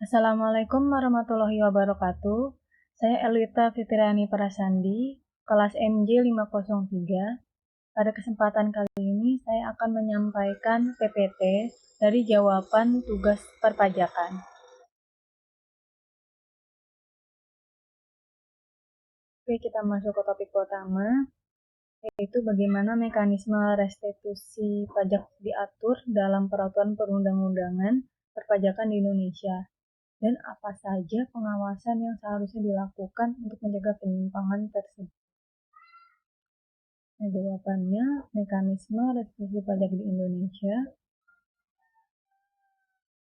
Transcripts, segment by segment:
Assalamualaikum warahmatullahi wabarakatuh. Saya Elita Fitriani Prasandi, kelas MJ 503. Pada kesempatan kali ini saya akan menyampaikan PPT dari jawaban tugas perpajakan. Oke, kita masuk ke topik pertama, yaitu bagaimana mekanisme restitusi pajak diatur dalam peraturan perundang-undangan perpajakan di Indonesia. Dan apa saja pengawasan yang seharusnya dilakukan untuk mencegah penyimpangan tersebut. Nah, jawabannya, mekanisme restitusi pajak di Indonesia.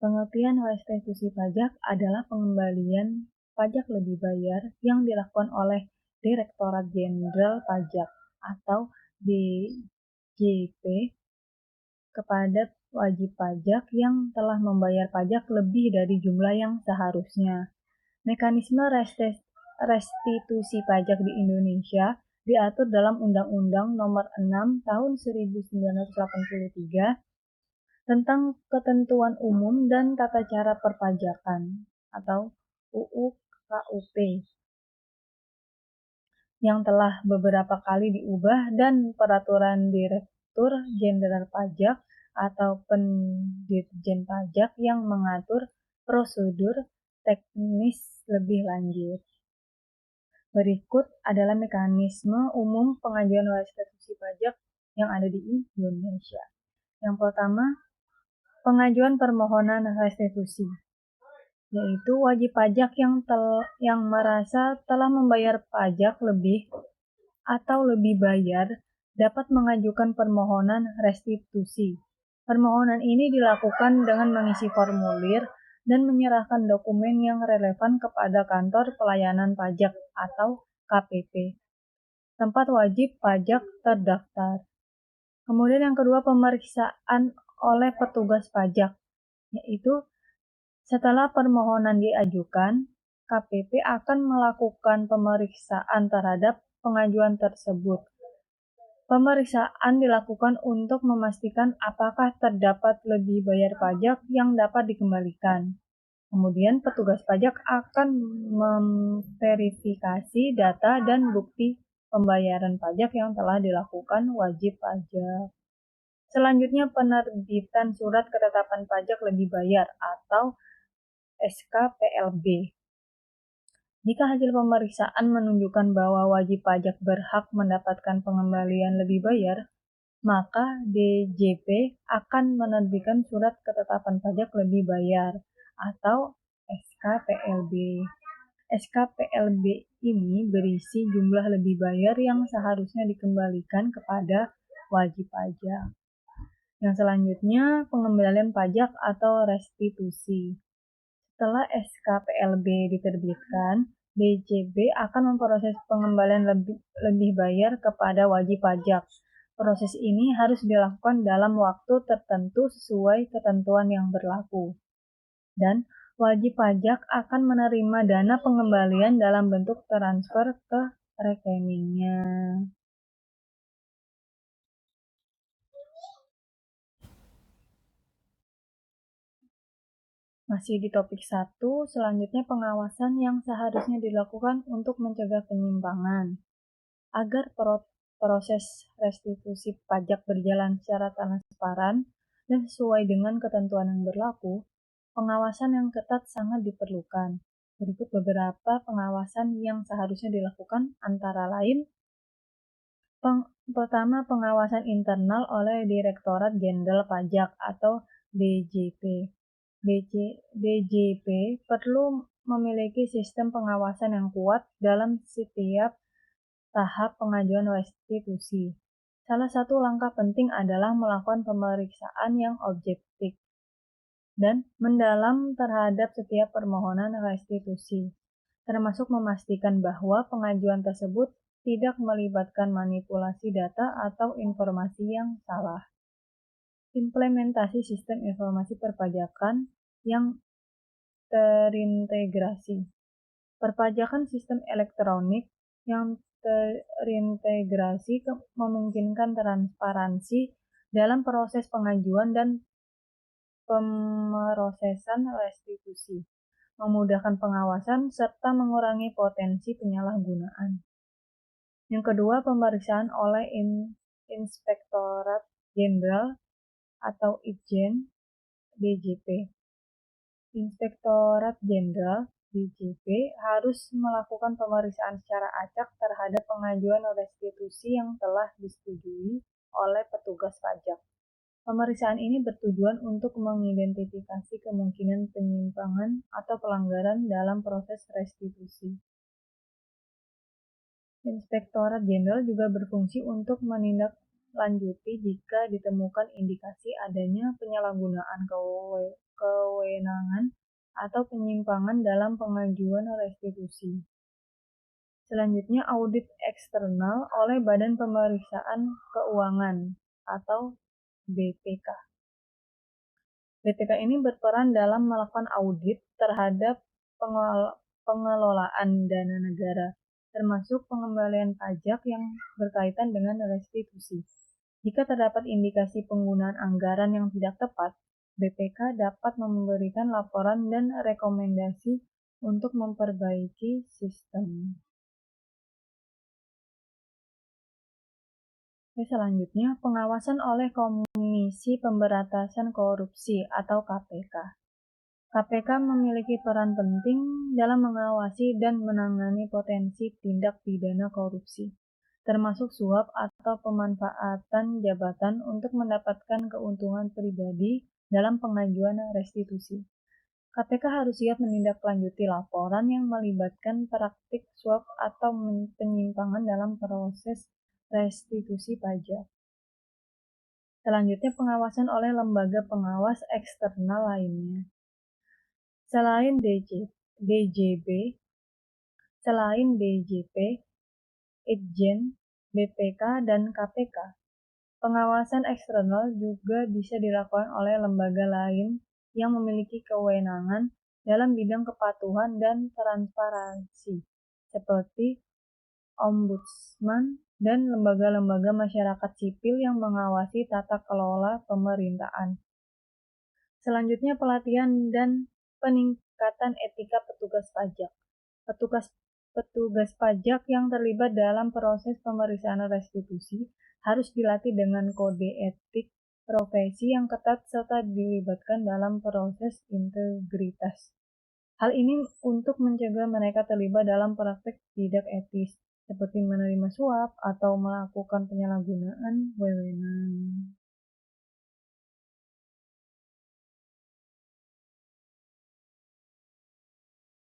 Pengertian restitusi pajak adalah pengembalian pajak lebih bayar yang dilakukan oleh Direktorat Jenderal Pajak atau DJP kepada wajib pajak yang telah membayar pajak lebih dari jumlah yang seharusnya. Mekanisme restitusi pajak di Indonesia diatur dalam Undang-Undang Nomor 6 Tahun 1983 tentang Ketentuan Umum dan Tata Cara Perpajakan atau UU KUP yang telah beberapa kali diubah dan Peraturan Direktur Jenderal Pajak atau Pendirjen Pajak yang mengatur prosedur teknis lebih lanjut. Berikut adalah mekanisme umum pengajuan restitusi pajak yang ada di Indonesia. Yang pertama, pengajuan permohonan restitusi, yaitu wajib pajak yang merasa telah membayar pajak lebih atau lebih bayar dapat mengajukan permohonan restitusi. Permohonan ini dilakukan dengan mengisi formulir dan menyerahkan dokumen yang relevan kepada Kantor Pelayanan Pajak atau KPP, tempat wajib pajak terdaftar. Kemudian yang kedua, pemeriksaan oleh petugas pajak, yaitu setelah permohonan diajukan, KPP akan melakukan pemeriksaan terhadap pengajuan tersebut. Pemeriksaan dilakukan untuk memastikan apakah terdapat lebih bayar pajak yang dapat dikembalikan. Kemudian petugas pajak akan memverifikasi data dan bukti pembayaran pajak yang telah dilakukan wajib pajak. Selanjutnya, penerbitan surat ketetapan pajak lebih bayar atau SKPLB. Jika hasil pemeriksaan menunjukkan bahwa wajib pajak berhak mendapatkan pengembalian lebih bayar, maka DJP akan menerbitkan surat ketetapan pajak lebih bayar atau SKPLB. SKPLB ini berisi jumlah lebih bayar yang seharusnya dikembalikan kepada wajib pajak. Yang selanjutnya, pengembalian pajak atau restitusi. Setelah SKPLB diterbitkan, DJP akan memproses pengembalian lebih bayar kepada wajib pajak. Proses ini harus dilakukan dalam waktu tertentu sesuai ketentuan yang berlaku. Dan wajib pajak akan menerima dana pengembalian dalam bentuk transfer ke rekeningnya. Masih di topik 1, selanjutnya pengawasan yang seharusnya dilakukan untuk mencegah penyimpangan. Agar proses restitusi pajak berjalan secara transparan dan sesuai dengan ketentuan yang berlaku, pengawasan yang ketat sangat diperlukan. Berikut beberapa pengawasan yang seharusnya dilakukan, antara lain: pertama, pengawasan internal oleh Direktorat Jenderal Pajak atau DJP. DJP perlu memiliki sistem pengawasan yang kuat dalam setiap tahap pengajuan restitusi. Salah satu langkah penting adalah melakukan pemeriksaan yang objektif dan mendalam terhadap setiap permohonan restitusi, termasuk memastikan bahwa pengajuan tersebut tidak melibatkan manipulasi data atau informasi yang salah. Implementasi sistem informasi perpajakan yang terintegrasi. Perpajakan sistem elektronik yang terintegrasi memungkinkan transparansi dalam proses pengajuan dan pemrosesan restitusi. memudahkan pengawasan, serta mengurangi potensi penyalahgunaan. Yang kedua, pemeriksaan oleh Inspektorat Jenderal atau Itjen DJP. Inspektorat Jenderal DJP harus melakukan pemeriksaan secara acak terhadap pengajuan restitusi yang telah disetujui oleh petugas pajak. Pemeriksaan ini bertujuan untuk mengidentifikasi kemungkinan penyimpangan atau pelanggaran dalam proses restitusi. Inspektorat Jenderal juga berfungsi untuk menindaklanjuti jika ditemukan indikasi adanya penyalahgunaan kewenangan atau penyimpangan dalam pengajuan restitusi. Selanjutnya, audit eksternal oleh Badan Pemeriksaan Keuangan atau BPK. BPK ini berperan dalam melakukan audit terhadap pengelolaan dana negara, termasuk pengembalian pajak yang berkaitan dengan restitusi. Jika terdapat indikasi penggunaan anggaran yang tidak tepat, BPK dapat memberikan laporan dan rekomendasi untuk memperbaiki sistem. Selanjutnya, pengawasan oleh Komisi Pemberantasan Korupsi atau KPK. KPK memiliki peran penting dalam mengawasi dan menangani potensi tindak pidana korupsi, termasuk suap atau pemanfaatan jabatan untuk mendapatkan keuntungan pribadi dalam pengajuan restitusi. KPK harus siap menindaklanjuti laporan yang melibatkan praktik suap atau penyimpangan dalam proses restitusi pajak. Selanjutnya, pengawasan oleh lembaga pengawas eksternal lainnya. Selain DJP, Itjen, BPK, dan KPK, pengawasan eksternal juga bisa dilakukan oleh lembaga lain yang memiliki kewenangan dalam bidang kepatuhan dan transparansi, seperti Ombudsman dan lembaga-lembaga masyarakat sipil yang mengawasi tata kelola pemerintahan. Selanjutnya, pelatihan dan peningkatan etika petugas pajak. Petugas pajak yang terlibat dalam proses pemeriksaan restitusi harus dilatih dengan kode etik profesi yang ketat serta dilibatkan dalam proses integritas. Hal ini untuk mencegah mereka terlibat dalam praktek tidak etis, seperti menerima suap atau melakukan penyalahgunaan wewenang.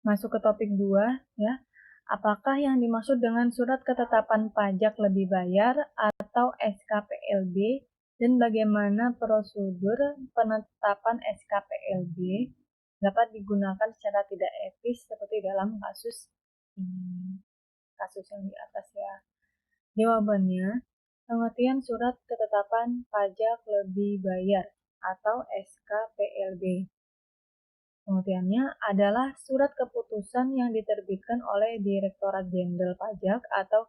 Masuk ke topik 2, ya. Apakah yang dimaksud dengan surat ketetapan pajak lebih bayar atau SKPLB dan bagaimana prosedur penetapan SKPLB dapat digunakan secara tidak etis seperti dalam kasus ini, kasus yang di atas ya. Jawabannya, pengertian surat ketetapan pajak lebih bayar atau SKPLB. Pengertiannya adalah surat keputusan yang diterbitkan oleh Direktorat Jenderal Pajak atau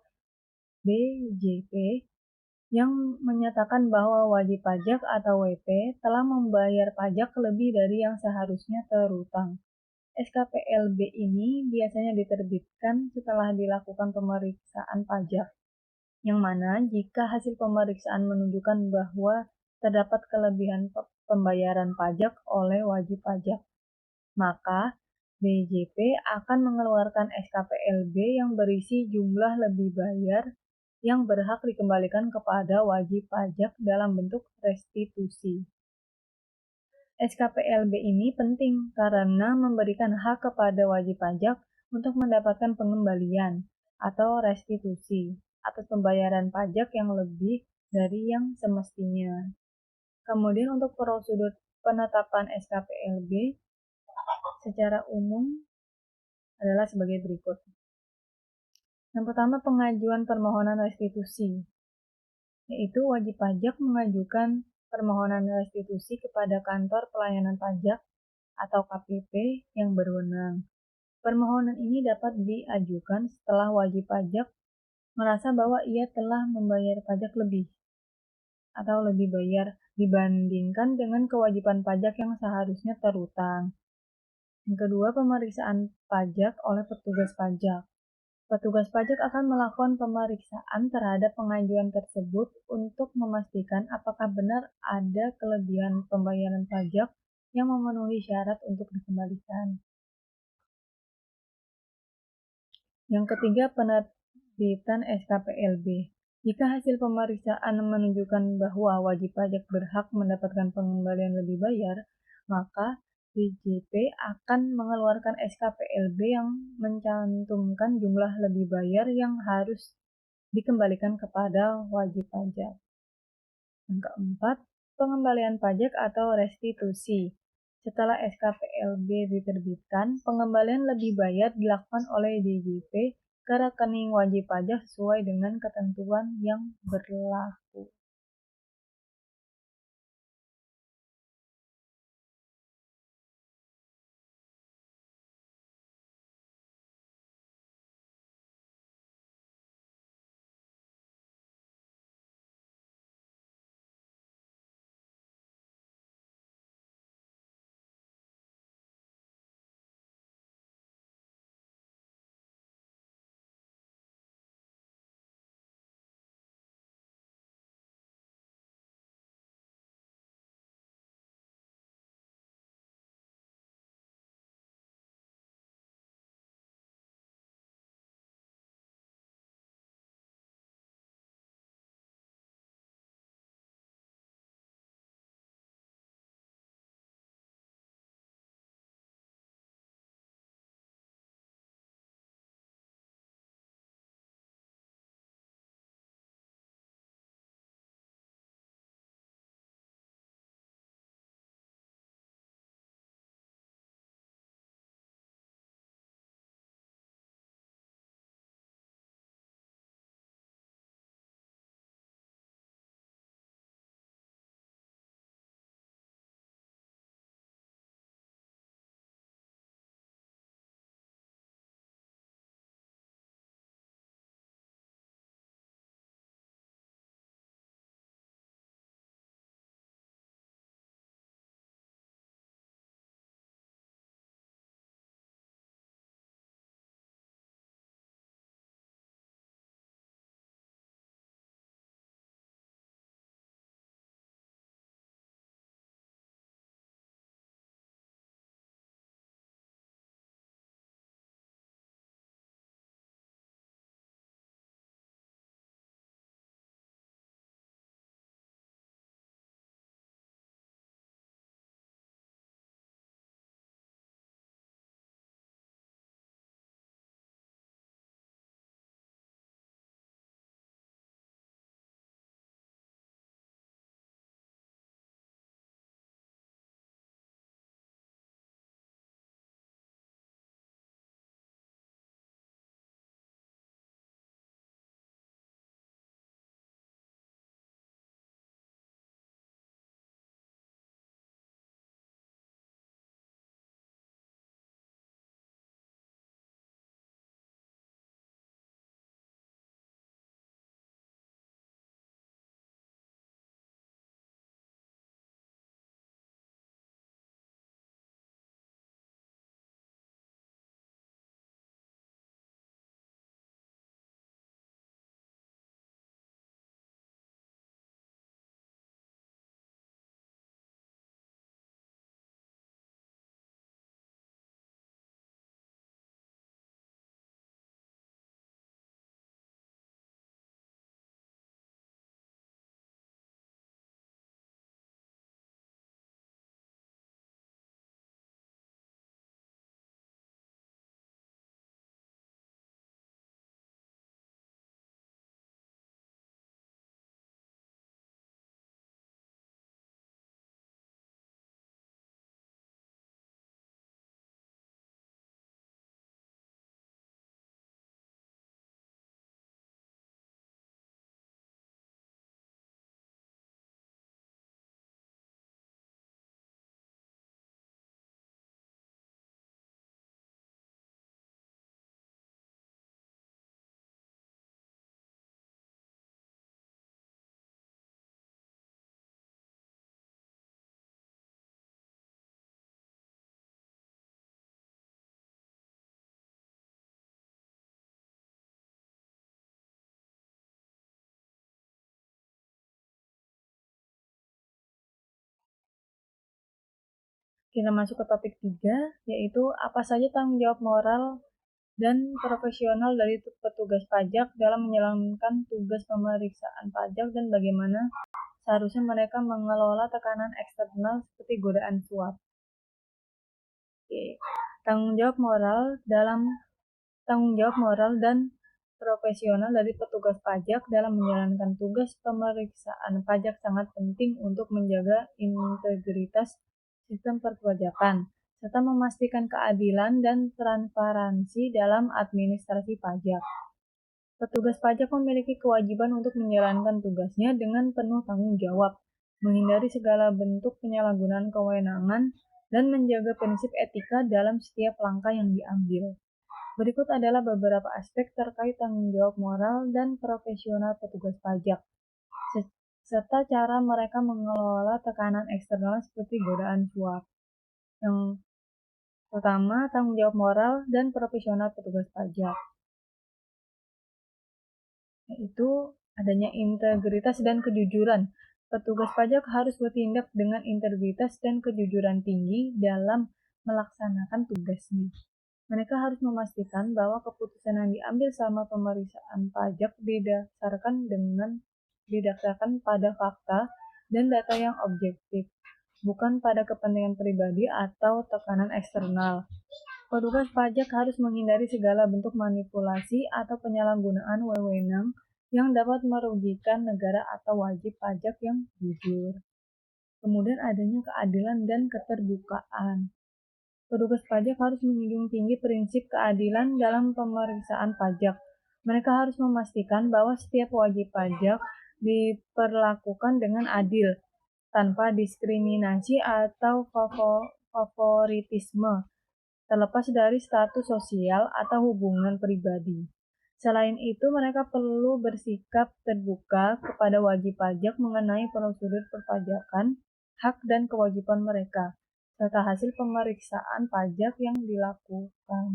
DJP yang menyatakan bahwa wajib pajak atau WP telah membayar pajak lebih dari yang seharusnya terutang. SKPLB ini biasanya diterbitkan setelah dilakukan pemeriksaan pajak, yang mana jika hasil pemeriksaan menunjukkan bahwa terdapat kelebihan pembayaran pajak oleh wajib pajak, maka DJP akan mengeluarkan SKPLB yang berisi jumlah lebih bayar yang berhak dikembalikan kepada wajib pajak dalam bentuk restitusi. SKPLB ini penting karena memberikan hak kepada wajib pajak untuk mendapatkan pengembalian atau restitusi atas pembayaran pajak yang lebih dari yang semestinya. Kemudian untuk prosedur penetapan SKPLB secara umum adalah sebagai berikut. Yang pertama, pengajuan permohonan restitusi, yaitu wajib pajak mengajukan permohonan restitusi kepada Kantor Pelayanan Pajak atau KPP yang berwenang. Permohonan ini dapat diajukan setelah wajib pajak merasa bahwa ia telah membayar pajak lebih atau lebih bayar dibandingkan dengan kewajiban pajak yang seharusnya terutang. Yang kedua, pemeriksaan pajak oleh petugas pajak. Petugas pajak akan melakukan pemeriksaan terhadap pengajuan tersebut untuk memastikan apakah benar ada kelebihan pembayaran pajak yang memenuhi syarat untuk dikembalikan. Yang ketiga, penerbitan SKPLB. Jika hasil pemeriksaan menunjukkan bahwa wajib pajak berhak mendapatkan pengembalian lebih bayar, maka DJP akan mengeluarkan SKPLB yang mencantumkan jumlah lebih bayar yang harus dikembalikan kepada wajib pajak. Yang keempat, pengembalian pajak atau restitusi. Setelah SKPLB diterbitkan, pengembalian lebih bayar dilakukan oleh DJP ke rekening wajib pajak sesuai dengan ketentuan yang berlaku. Kita masuk ke topik 3, yaitu apa saja tanggung jawab moral dan profesional dari petugas pajak dalam menjalankan tugas pemeriksaan pajak dan bagaimana seharusnya mereka mengelola tekanan eksternal seperti godaan suap. Oke. Tanggung jawab moral dan profesional dari petugas pajak dalam menjalankan tugas pemeriksaan pajak sangat penting untuk menjaga integritas sistem perpajakan serta memastikan keadilan dan transparansi dalam administrasi pajak. Petugas pajak memiliki kewajiban untuk menjalankan tugasnya dengan penuh tanggung jawab, menghindari segala bentuk penyalahgunaan kewenangan, dan menjaga prinsip etika dalam setiap langkah yang diambil. Berikut adalah beberapa aspek terkait tanggung jawab moral dan profesional petugas pajak, serta cara mereka mengelola tekanan eksternal seperti godaan suap. Yang pertama, tanggung jawab moral dan profesional petugas pajak, yaitu adanya integritas dan kejujuran. Petugas pajak harus bertindak dengan integritas dan kejujuran tinggi dalam melaksanakan tugasnya. Mereka harus memastikan bahwa keputusan yang diambil selama pemeriksaan pajak didasarkan pada fakta dan data yang objektif, bukan pada kepentingan pribadi atau tekanan eksternal. Petugas pajak harus menghindari segala bentuk manipulasi atau penyalahgunaan wewenang yang dapat merugikan negara atau wajib pajak yang jujur. Kemudian adanya keadilan dan keterbukaan. Petugas pajak harus menjunjung tinggi prinsip keadilan dalam pemeriksaan pajak. Mereka harus memastikan bahwa setiap wajib pajak diperlakukan dengan adil, tanpa diskriminasi atau favoritisme, terlepas dari status sosial atau hubungan pribadi. Selain itu, mereka perlu bersikap terbuka kepada wajib pajak mengenai prosedur perpajakan, hak dan kewajiban mereka, serta hasil pemeriksaan pajak yang dilakukan.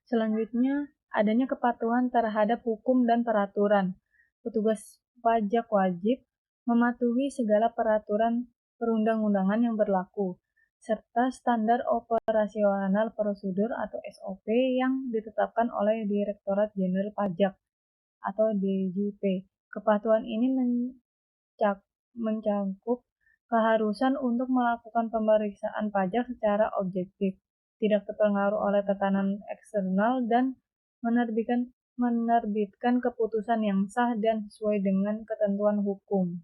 Selanjutnya, adanya kepatuhan terhadap hukum dan peraturan. Petugas pajak wajib mematuhi segala peraturan perundang-undangan yang berlaku, serta standar operasional prosedur atau SOP yang ditetapkan oleh Direktorat Jenderal Pajak atau DJP. Kepatuhan ini mencakup keharusan untuk melakukan pemeriksaan pajak secara objektif, tidak terpengaruh oleh tekanan eksternal, dan menerbitkan keputusan yang sah dan sesuai dengan ketentuan hukum.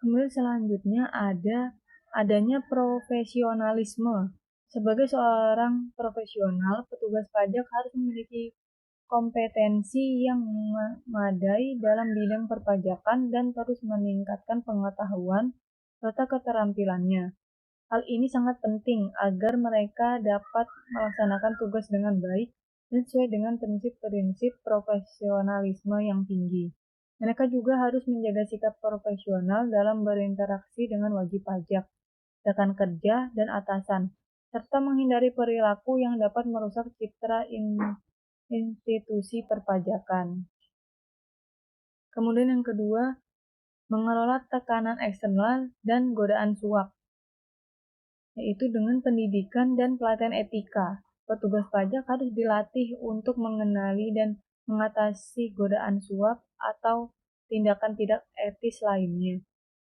Kemudian selanjutnya adanya profesionalisme. Sebagai seorang profesional, petugas pajak harus memiliki kompetensi yang memadai dalam bidang perpajakan dan terus meningkatkan pengetahuan serta keterampilannya. Hal ini sangat penting agar mereka dapat melaksanakan tugas dengan baik dan sesuai dengan prinsip-prinsip profesionalisme yang tinggi. Mereka juga harus menjaga sikap profesional dalam berinteraksi dengan wajib pajak, rekan kerja, dan atasan, serta menghindari perilaku yang dapat merusak citra institusi perpajakan. Kemudian yang kedua, mengelola tekanan eksternal dan godaan suap, yaitu dengan pendidikan dan pelatihan etika. Petugas pajak harus dilatih untuk mengenali dan mengatasi godaan suap atau tindakan tidak etis lainnya.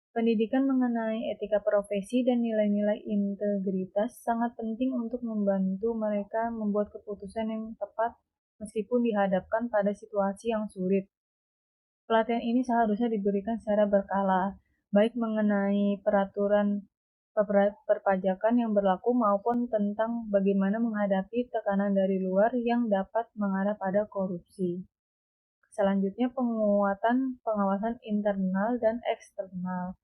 Pendidikan mengenai etika profesi dan nilai-nilai integritas sangat penting untuk membantu mereka membuat keputusan yang tepat meskipun dihadapkan pada situasi yang sulit. Pelatihan ini seharusnya diberikan secara berkala, baik mengenai peraturan perpajakan yang berlaku maupun tentang bagaimana menghadapi tekanan dari luar yang dapat mengarah pada korupsi. Selanjutnya, penguatan pengawasan internal dan eksternal.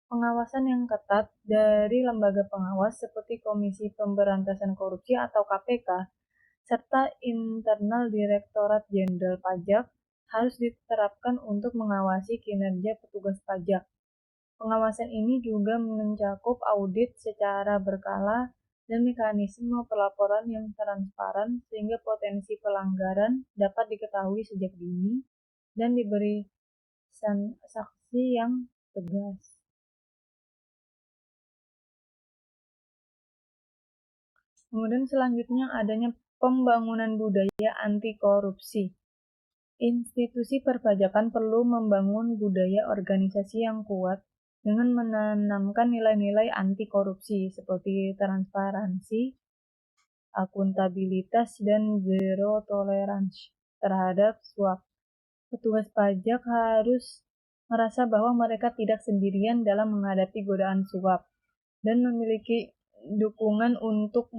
Pengawasan yang ketat dari lembaga pengawas seperti Komisi Pemberantasan Korupsi atau KPK, serta internal Direktorat Jenderal Pajak harus diterapkan untuk mengawasi kinerja petugas pajak. Pengawasan ini juga mencakup audit secara berkala dan mekanisme pelaporan yang transparan sehingga potensi pelanggaran dapat diketahui sejak dini dan diberi saksi yang tegas. Kemudian selanjutnya adanya pembangunan budaya anti korupsi. Institusi perpajakan perlu membangun budaya organisasi yang kuat dengan menanamkan nilai-nilai anti korupsi seperti transparansi, akuntabilitas, dan zero tolerance terhadap suap. Petugas pajak harus merasa bahwa mereka tidak sendirian dalam menghadapi godaan suap dan memiliki dukungan untuk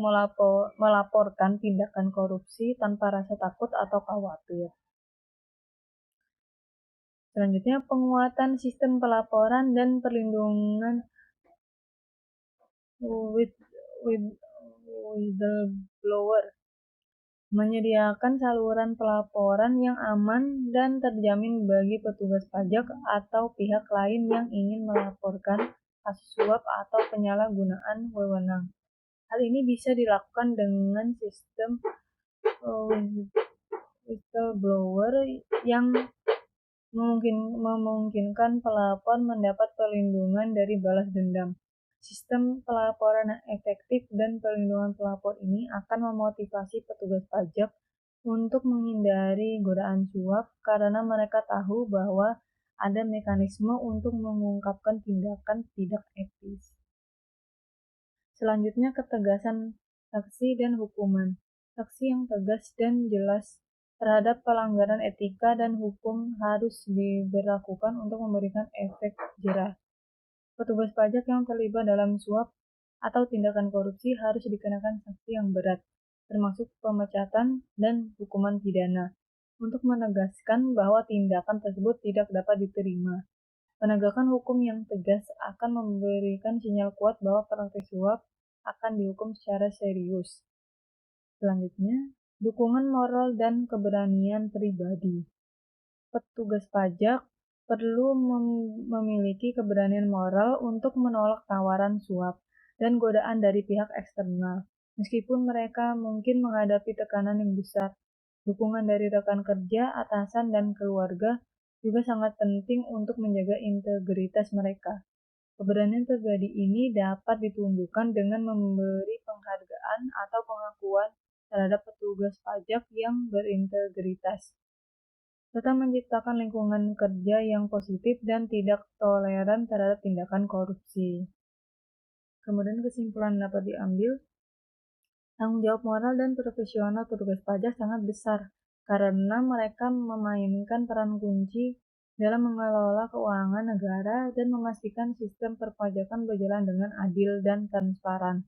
melaporkan tindakan korupsi tanpa rasa takut atau khawatir. Selanjutnya, penguatan sistem pelaporan dan perlindungan whistleblower. Menyediakan saluran pelaporan yang aman dan terjamin bagi petugas pajak atau pihak lain yang ingin melaporkan kasus suap atau penyalahgunaan wewenang. Hal ini bisa dilakukan dengan sistem whistleblower yang memungkinkan pelapor mendapat perlindungan dari balas dendam. Sistem pelaporan yang efektif dan perlindungan pelapor ini akan memotivasi petugas pajak untuk menghindari godaan suap karena mereka tahu bahwa ada mekanisme untuk mengungkapkan tindakan tidak etis. Selanjutnya, ketegasan sanksi dan hukuman. Sanksi yang tegas dan jelas terhadap pelanggaran etika dan hukum harus diberlakukan untuk memberikan efek jerah. Petugas pajak yang terlibat dalam suap atau tindakan korupsi harus dikenakan sanksi yang berat, termasuk pemecatan dan hukuman pidana, untuk menegaskan bahwa tindakan tersebut tidak dapat diterima. Penegakan hukum yang tegas akan memberikan sinyal kuat bahwa praktik suap akan dihukum secara serius. Selanjutnya, dukungan moral dan keberanian pribadi. Petugas pajak perlu memiliki keberanian moral untuk menolak tawaran suap dan godaan dari pihak eksternal. Meskipun mereka mungkin menghadapi tekanan yang besar, dukungan dari rekan kerja, atasan, dan keluarga juga sangat penting untuk menjaga integritas mereka. Keberanian pribadi ini dapat ditumbuhkan dengan memberi penghargaan atau pengakuan terhadap petugas pajak yang berintegritas, serta menciptakan lingkungan kerja yang positif dan tidak toleran terhadap tindakan korupsi. Kemudian kesimpulan dapat diambil, tanggung jawab moral dan profesional petugas pajak sangat besar karena mereka memainkan peran kunci dalam mengelola keuangan negara dan memastikan sistem perpajakan berjalan dengan adil dan transparan.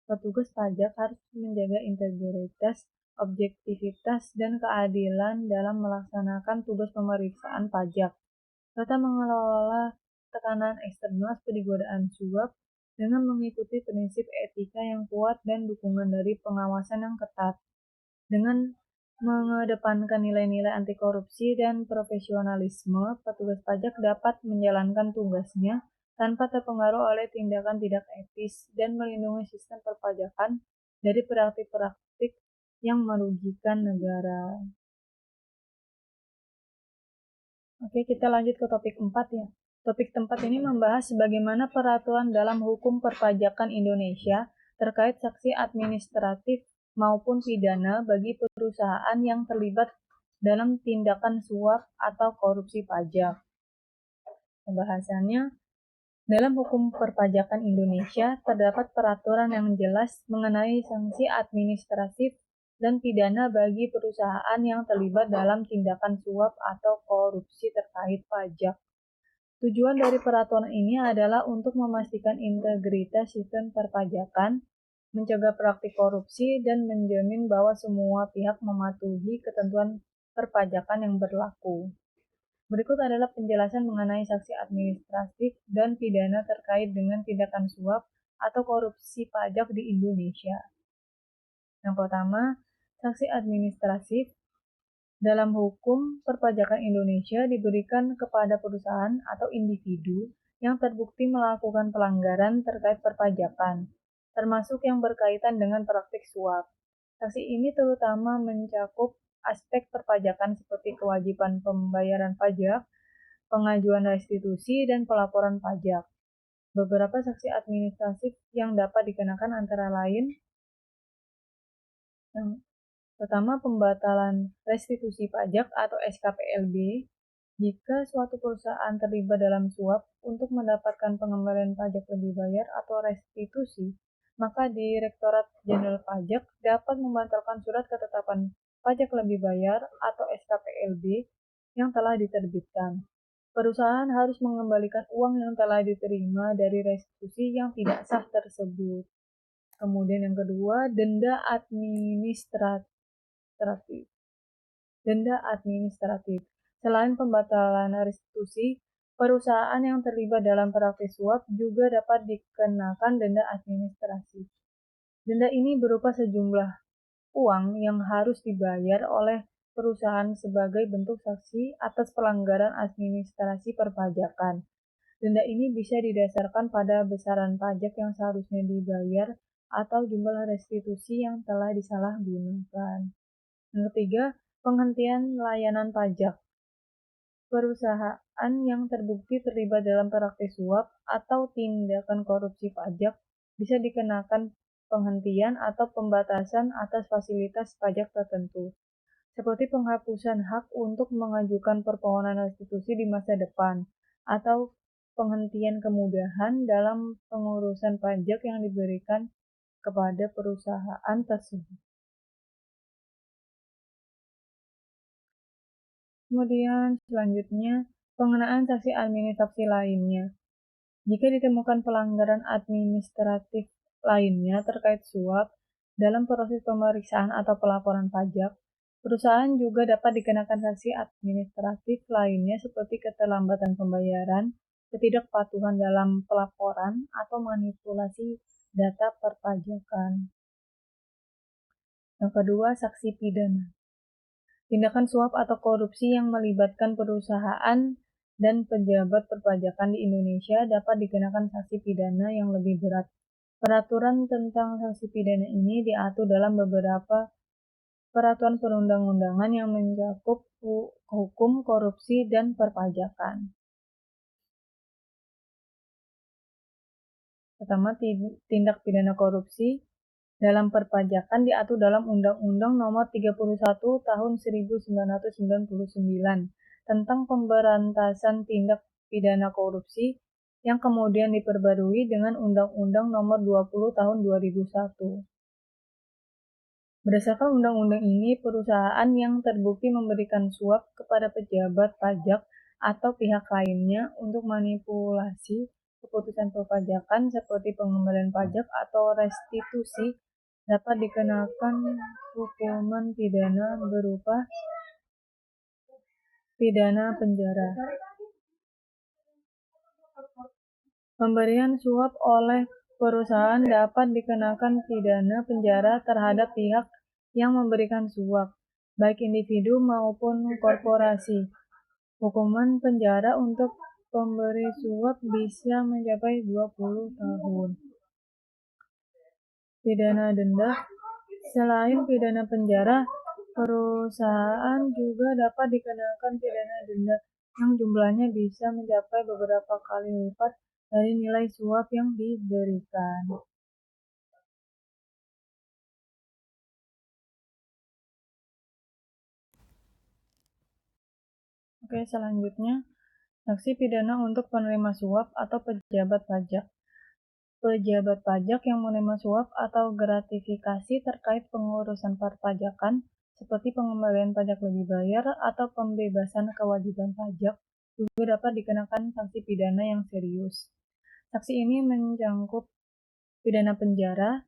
Petugas pajak harus menjaga integritas, objektivitas, dan keadilan dalam melaksanakan tugas pemeriksaan pajak, serta mengelola tekanan eksternal seperti godaan suap dengan mengikuti prinsip etika yang kuat dan dukungan dari pengawasan yang ketat. Dengan mengedepankan nilai-nilai anti korupsi dan profesionalisme, petugas pajak dapat menjalankan tugasnya tanpa terpengaruh oleh tindakan tidak etis dan melindungi sistem perpajakan dari praktik-praktik yang merugikan negara. Oke, kita lanjut ke topik 4 ya. Topik 4 ini membahas bagaimana peraturan dalam hukum perpajakan Indonesia terkait sanksi administratif maupun pidana bagi perusahaan yang terlibat dalam tindakan suap atau korupsi pajak. Pembahasannya, dalam hukum perpajakan Indonesia terdapat peraturan yang jelas mengenai sanksi administratif dan pidana bagi perusahaan yang terlibat dalam tindakan suap atau korupsi terkait pajak. Tujuan dari peraturan ini adalah untuk memastikan integritas sistem perpajakan, mencegah praktik korupsi, dan menjamin bahwa semua pihak mematuhi ketentuan perpajakan yang berlaku. Berikut adalah penjelasan mengenai sanksi administratif dan pidana terkait dengan tindakan suap atau korupsi pajak di Indonesia. Yang pertama, sanksi administratif dalam hukum perpajakan Indonesia diberikan kepada perusahaan atau individu yang terbukti melakukan pelanggaran terkait perpajakan, termasuk yang berkaitan dengan praktik suap. Sanksi ini terutama mencakup aspek perpajakan seperti kewajiban pembayaran pajak, pengajuan restitusi, dan pelaporan pajak. Beberapa sanksi administratif yang dapat dikenakan antara lain yang pertama, pembatalan restitusi pajak atau SKPLB. Jika suatu perusahaan terlibat dalam suap untuk mendapatkan pengembalian pajak lebih bayar atau restitusi, maka Direktorat Jenderal Pajak dapat membatalkan surat ketetapan pajak lebih bayar atau SKPLB yang telah diterbitkan. Perusahaan harus mengembalikan uang yang telah diterima dari restitusi yang tidak sah tersebut. Kemudian yang kedua, denda administratif. Denda administratif. Selain pembatalan restitusi, perusahaan yang terlibat dalam praktik suap juga dapat dikenakan denda administratif. Denda ini berupa sejumlah uang yang harus dibayar oleh perusahaan sebagai bentuk sanksi atas pelanggaran administrasi perpajakan. Denda ini bisa didasarkan pada besaran pajak yang seharusnya dibayar atau jumlah restitusi yang telah disalahgunakan. Yang ketiga, penghentian layanan pajak. Perusahaan yang terbukti terlibat dalam praktik suap atau tindakan korupsi pajak bisa dikenakan penghentian atau pembatasan atas fasilitas pajak tertentu, seperti penghapusan hak untuk mengajukan permohonan restitusi di masa depan, atau penghentian kemudahan dalam pengurusan pajak yang diberikan kepada perusahaan tersebut. Kemudian selanjutnya, pengenaan sanksi administrasi lainnya. Jika ditemukan pelanggaran administratif lainnya terkait suap dalam proses pemeriksaan atau pelaporan pajak, perusahaan juga dapat dikenakan sanksi administratif lainnya seperti keterlambatan pembayaran, ketidakpatuhan dalam pelaporan, atau manipulasi data perpajakan. Yang kedua, sanksi pidana. Tindakan suap atau korupsi yang melibatkan perusahaan dan pejabat perpajakan di Indonesia dapat dikenakan sanksi pidana yang lebih berat. Peraturan tentang sanksi pidana ini diatur dalam beberapa peraturan perundang-undangan yang mencakup hukum korupsi dan perpajakan. Pertama, tindak pidana korupsi dalam perpajakan diatur dalam Undang-Undang Nomor 31 Tahun 1999 tentang pemberantasan tindak pidana korupsi yang kemudian diperbarui dengan Undang-Undang Nomor 20 Tahun 2001. Berdasarkan undang-undang ini, perusahaan yang terbukti memberikan suap kepada pejabat pajak atau pihak lainnya untuk manipulasi keputusan perpajakan seperti pengembalian pajak atau restitusi dapat dikenakan hukuman pidana berupa pidana penjara. Pemberian suap oleh perusahaan dapat dikenakan pidana penjara terhadap pihak yang memberikan suap, baik individu maupun korporasi. Hukuman penjara untuk pemberi suap bisa mencapai 20 tahun. Pidana denda. Selain pidana penjara, perusahaan juga dapat dikenakan pidana denda yang jumlahnya bisa mencapai beberapa kali lipat dari nilai suap yang diberikan. Oke, selanjutnya, sanksi pidana untuk penerima suap atau pejabat pajak. Pejabat pajak yang menerima suap atau gratifikasi terkait pengurusan perpajakan, seperti pengembalian pajak lebih bayar atau pembebasan kewajiban pajak, juga dapat dikenakan sanksi pidana yang serius. Sanksi ini mencakup pidana penjara.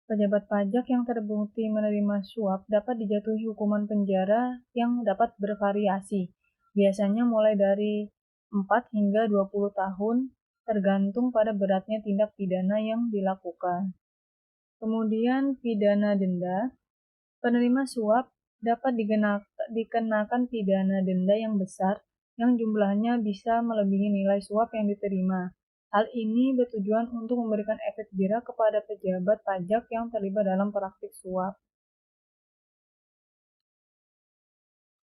Pejabat pajak yang terbukti menerima suap dapat dijatuhi hukuman penjara yang dapat bervariasi, biasanya mulai dari 4 hingga 20 tahun, tergantung pada beratnya tindak pidana yang dilakukan. Kemudian pidana denda. Penerima suap dapat dikenakan pidana denda yang besar yang jumlahnya bisa melebihi nilai suap yang diterima. Hal ini bertujuan untuk memberikan efek jera kepada pejabat pajak yang terlibat dalam praktik suap.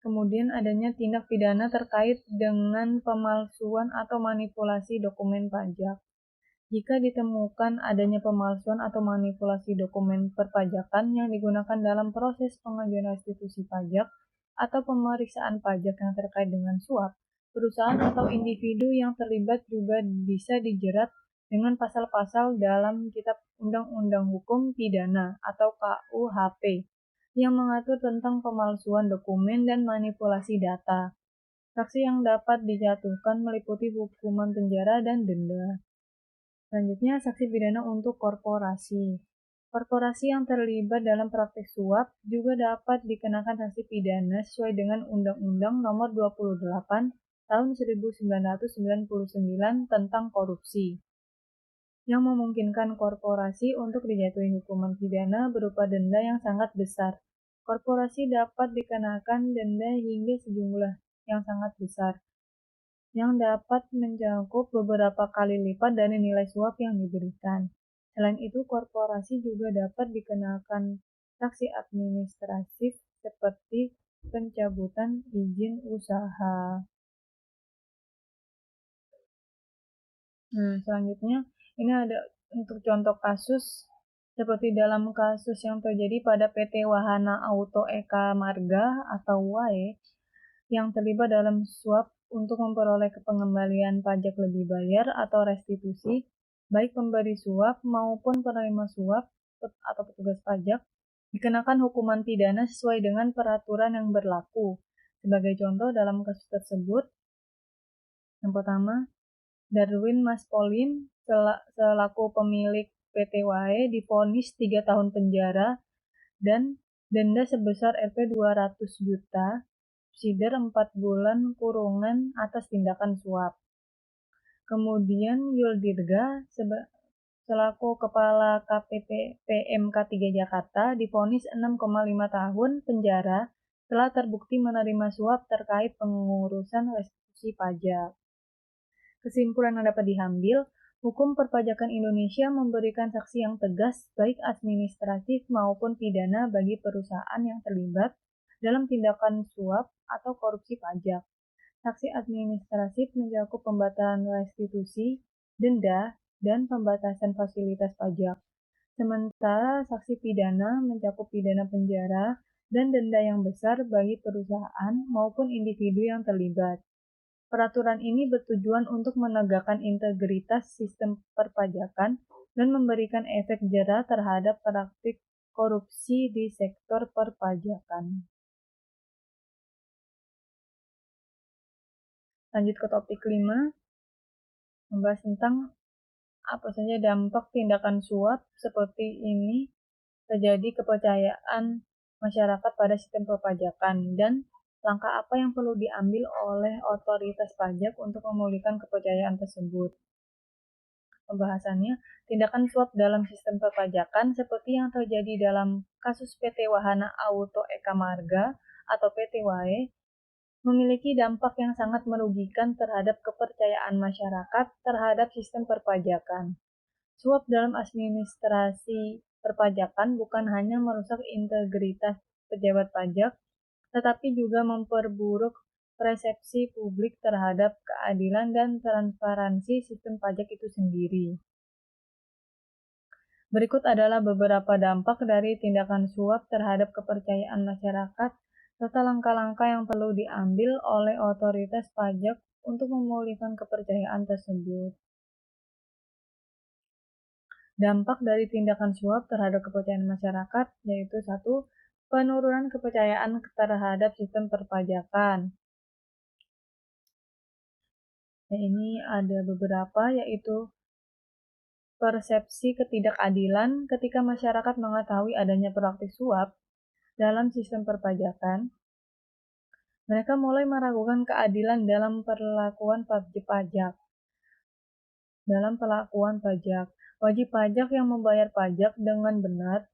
Kemudian adanya tindak pidana terkait dengan pemalsuan atau manipulasi dokumen pajak. Jika ditemukan adanya pemalsuan atau manipulasi dokumen perpajakan yang digunakan dalam proses pengajuan restitusi pajak atau pemeriksaan pajak yang terkait dengan suap, perusahaan atau individu yang terlibat juga bisa dijerat dengan pasal-pasal dalam Kitab Undang-Undang Hukum Pidana atau KUHP yang mengatur tentang pemalsuan dokumen dan manipulasi data. Sanksi yang dapat dijatuhkan meliputi hukuman penjara dan denda. Selanjutnya, sanksi pidana untuk korporasi. Korporasi yang terlibat dalam praktik suap juga dapat dikenakan sanksi pidana sesuai dengan Undang-Undang Nomor 28 Tahun 1999 tentang korupsi, yang memungkinkan korporasi untuk dijatuhi hukuman pidana berupa denda yang sangat besar. Korporasi dapat dikenakan denda hingga sejumlah yang sangat besar, yang dapat mencakup beberapa kali lipat dari nilai suap yang diberikan. Selain itu, korporasi juga dapat dikenakan sanksi administratif seperti pencabutan izin usaha. Selanjutnya, ini ada untuk contoh kasus seperti dalam kasus yang terjadi pada PT Wahana Auto Eka Marga atau WAE yang terlibat dalam suap untuk memperoleh pengembalian pajak lebih bayar atau restitusi, baik pemberi suap maupun penerima suap atau petugas pajak, dikenakan hukuman pidana sesuai dengan peraturan yang berlaku. Sebagai contoh dalam kasus tersebut, yang pertama, Darwin Maspolin selaku pemilik PT WAE divonis 3 tahun penjara dan denda sebesar Rp 200 juta, subsidiar 4 bulan kurungan atas tindakan suap. Kemudian Yul Dirga selaku Kepala KPP PMK 3 Jakarta divonis 6,5 tahun penjara setelah terbukti menerima suap terkait pengurusan restitusi pajak. Kesimpulan yang dapat diambil, hukum perpajakan Indonesia memberikan sanksi yang tegas baik administratif maupun pidana bagi perusahaan yang terlibat dalam tindakan suap atau korupsi pajak. Sanksi administratif mencakup pembatalan restitusi, denda, dan pembatasan fasilitas pajak. Sementara sanksi pidana mencakup pidana penjara dan denda yang besar bagi perusahaan maupun individu yang terlibat. Peraturan ini bertujuan untuk menegakkan integritas sistem perpajakan dan memberikan efek jera terhadap praktik korupsi di sektor perpajakan. Lanjut ke topik 5, membahas tentang apa saja dampak tindakan suap seperti ini terjadi kepercayaan masyarakat pada sistem perpajakan dan langkah apa yang perlu diambil oleh otoritas pajak untuk memulihkan kepercayaan tersebut. Pembahasannya, tindakan suap dalam sistem perpajakan seperti yang terjadi dalam kasus PT Wahana Auto Eka Marga atau PT WAE memiliki dampak yang sangat merugikan terhadap kepercayaan masyarakat terhadap sistem perpajakan. Suap dalam administrasi perpajakan bukan hanya merusak integritas pejabat pajak, tetapi juga memperburuk persepsi publik terhadap keadilan dan transparansi sistem pajak itu sendiri. Berikut adalah beberapa dampak dari tindakan suap terhadap kepercayaan masyarakat serta langkah-langkah yang perlu diambil oleh otoritas pajak untuk memulihkan kepercayaan tersebut. Dampak dari tindakan suap terhadap kepercayaan masyarakat yaitu 1. Penurunan kepercayaan terhadap sistem perpajakan. Ini ada beberapa, yaitu persepsi ketidakadilan ketika masyarakat mengetahui adanya praktik suap dalam sistem perpajakan. Mereka mulai meragukan keadilan dalam perlakuan pajak. Wajib pajak yang membayar pajak dengan benar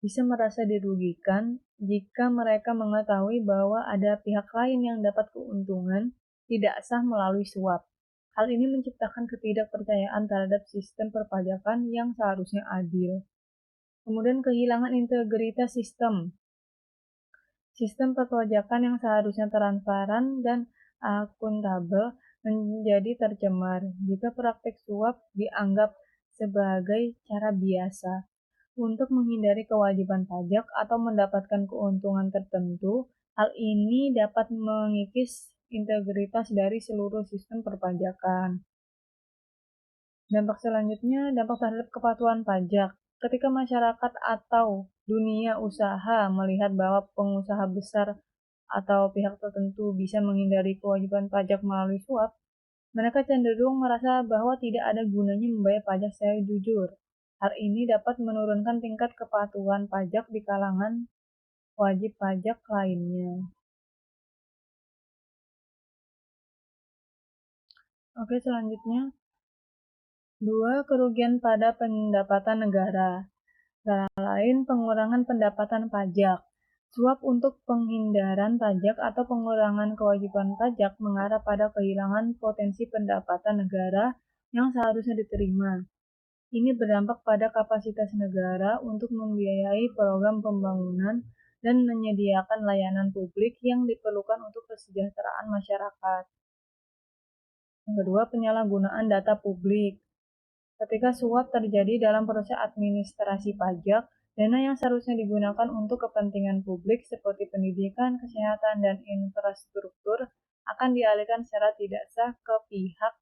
bisa merasa dirugikan jika mereka mengetahui bahwa ada pihak lain yang dapat keuntungan tidak sah melalui suap. Hal ini menciptakan ketidakpercayaan terhadap sistem perpajakan yang seharusnya adil. Kemudian kehilangan integritas sistem. Sistem perpajakan yang seharusnya transparan dan akuntabel menjadi tercemar jika praktik suap dianggap sebagai cara biasa untuk menghindari kewajiban pajak atau mendapatkan keuntungan tertentu. Hal ini dapat mengikis integritas dari seluruh sistem perpajakan. Dampak selanjutnya, dampak terhadap kepatuhan pajak. Ketika masyarakat atau dunia usaha melihat bahwa pengusaha besar atau pihak tertentu bisa menghindari kewajiban pajak melalui suap, mereka cenderung merasa bahwa tidak ada gunanya membayar pajak secara jujur. Hal ini dapat menurunkan tingkat kepatuhan pajak di kalangan wajib pajak lainnya. Oke, selanjutnya. 2. Kerugian pada pendapatan negara. Lain pengurangan pendapatan pajak. Suap untuk penghindaran pajak atau pengurangan kewajiban pajak mengarah pada kehilangan potensi pendapatan negara yang seharusnya diterima. Ini berdampak pada kapasitas negara untuk membiayai program pembangunan dan menyediakan layanan publik yang diperlukan untuk kesejahteraan masyarakat. Yang kedua, penyalahgunaan data publik. Ketika suap terjadi dalam proses administrasi pajak, dana yang seharusnya digunakan untuk kepentingan publik seperti pendidikan, kesehatan, dan infrastruktur akan dialihkan secara tidak sah ke pihak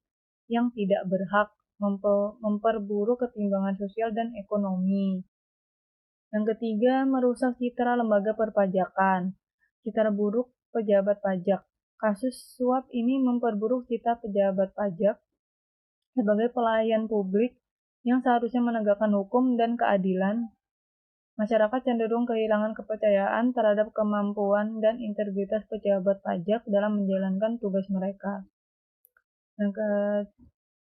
yang tidak berhak, memperburuk ketimbangan sosial dan ekonomi. Yang ketiga, merusak citra lembaga perpajakan. Citra buruk pejabat pajak. Kasus suap ini memperburuk citra pejabat pajak sebagai pelayan publik yang seharusnya menegakkan hukum dan keadilan. Masyarakat cenderung kehilangan kepercayaan terhadap kemampuan dan integritas pejabat pajak dalam menjalankan tugas mereka. Yang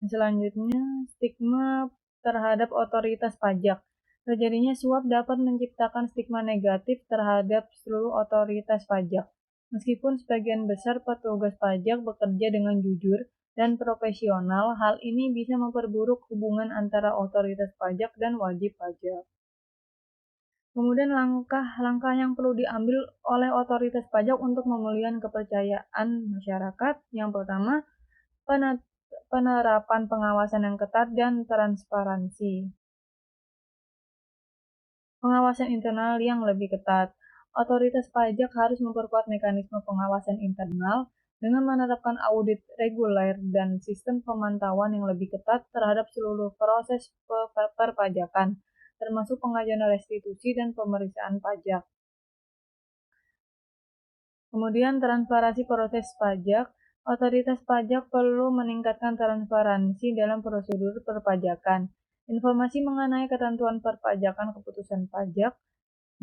selanjutnya, stigma terhadap otoritas pajak. Terjadinya suap dapat menciptakan stigma negatif terhadap seluruh otoritas pajak. Meskipun sebagian besar petugas pajak bekerja dengan jujur dan profesional, hal ini bisa memperburuk hubungan antara otoritas pajak dan wajib pajak. Kemudian langkah-langkah yang perlu diambil oleh otoritas pajak untuk memulihkan kepercayaan masyarakat. Yang pertama, penerapan pengawasan yang ketat dan transparansi. Pengawasan internal yang lebih ketat. Otoritas pajak harus memperkuat mekanisme pengawasan internal dengan menerapkan audit reguler dan sistem pemantauan yang lebih ketat terhadap seluruh proses perpajakan, termasuk pengajuan restitusi dan pemeriksaan pajak. Kemudian transparansi proses pajak. Otoritas pajak perlu meningkatkan transparansi dalam prosedur perpajakan. Informasi mengenai ketentuan perpajakan, keputusan pajak,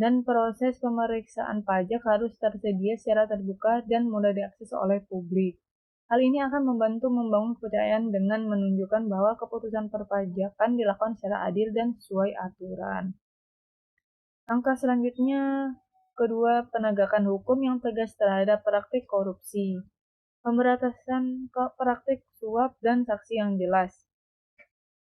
dan proses pemeriksaan pajak harus tersedia secara terbuka dan mudah diakses oleh publik. Hal ini akan membantu membangun kepercayaan dengan menunjukkan bahwa keputusan perpajakan dilakukan secara adil dan sesuai aturan. Langkah selanjutnya, kedua, penegakan hukum yang tegas terhadap praktik korupsi. Pemberantasan praktik suap dan saksi yang jelas.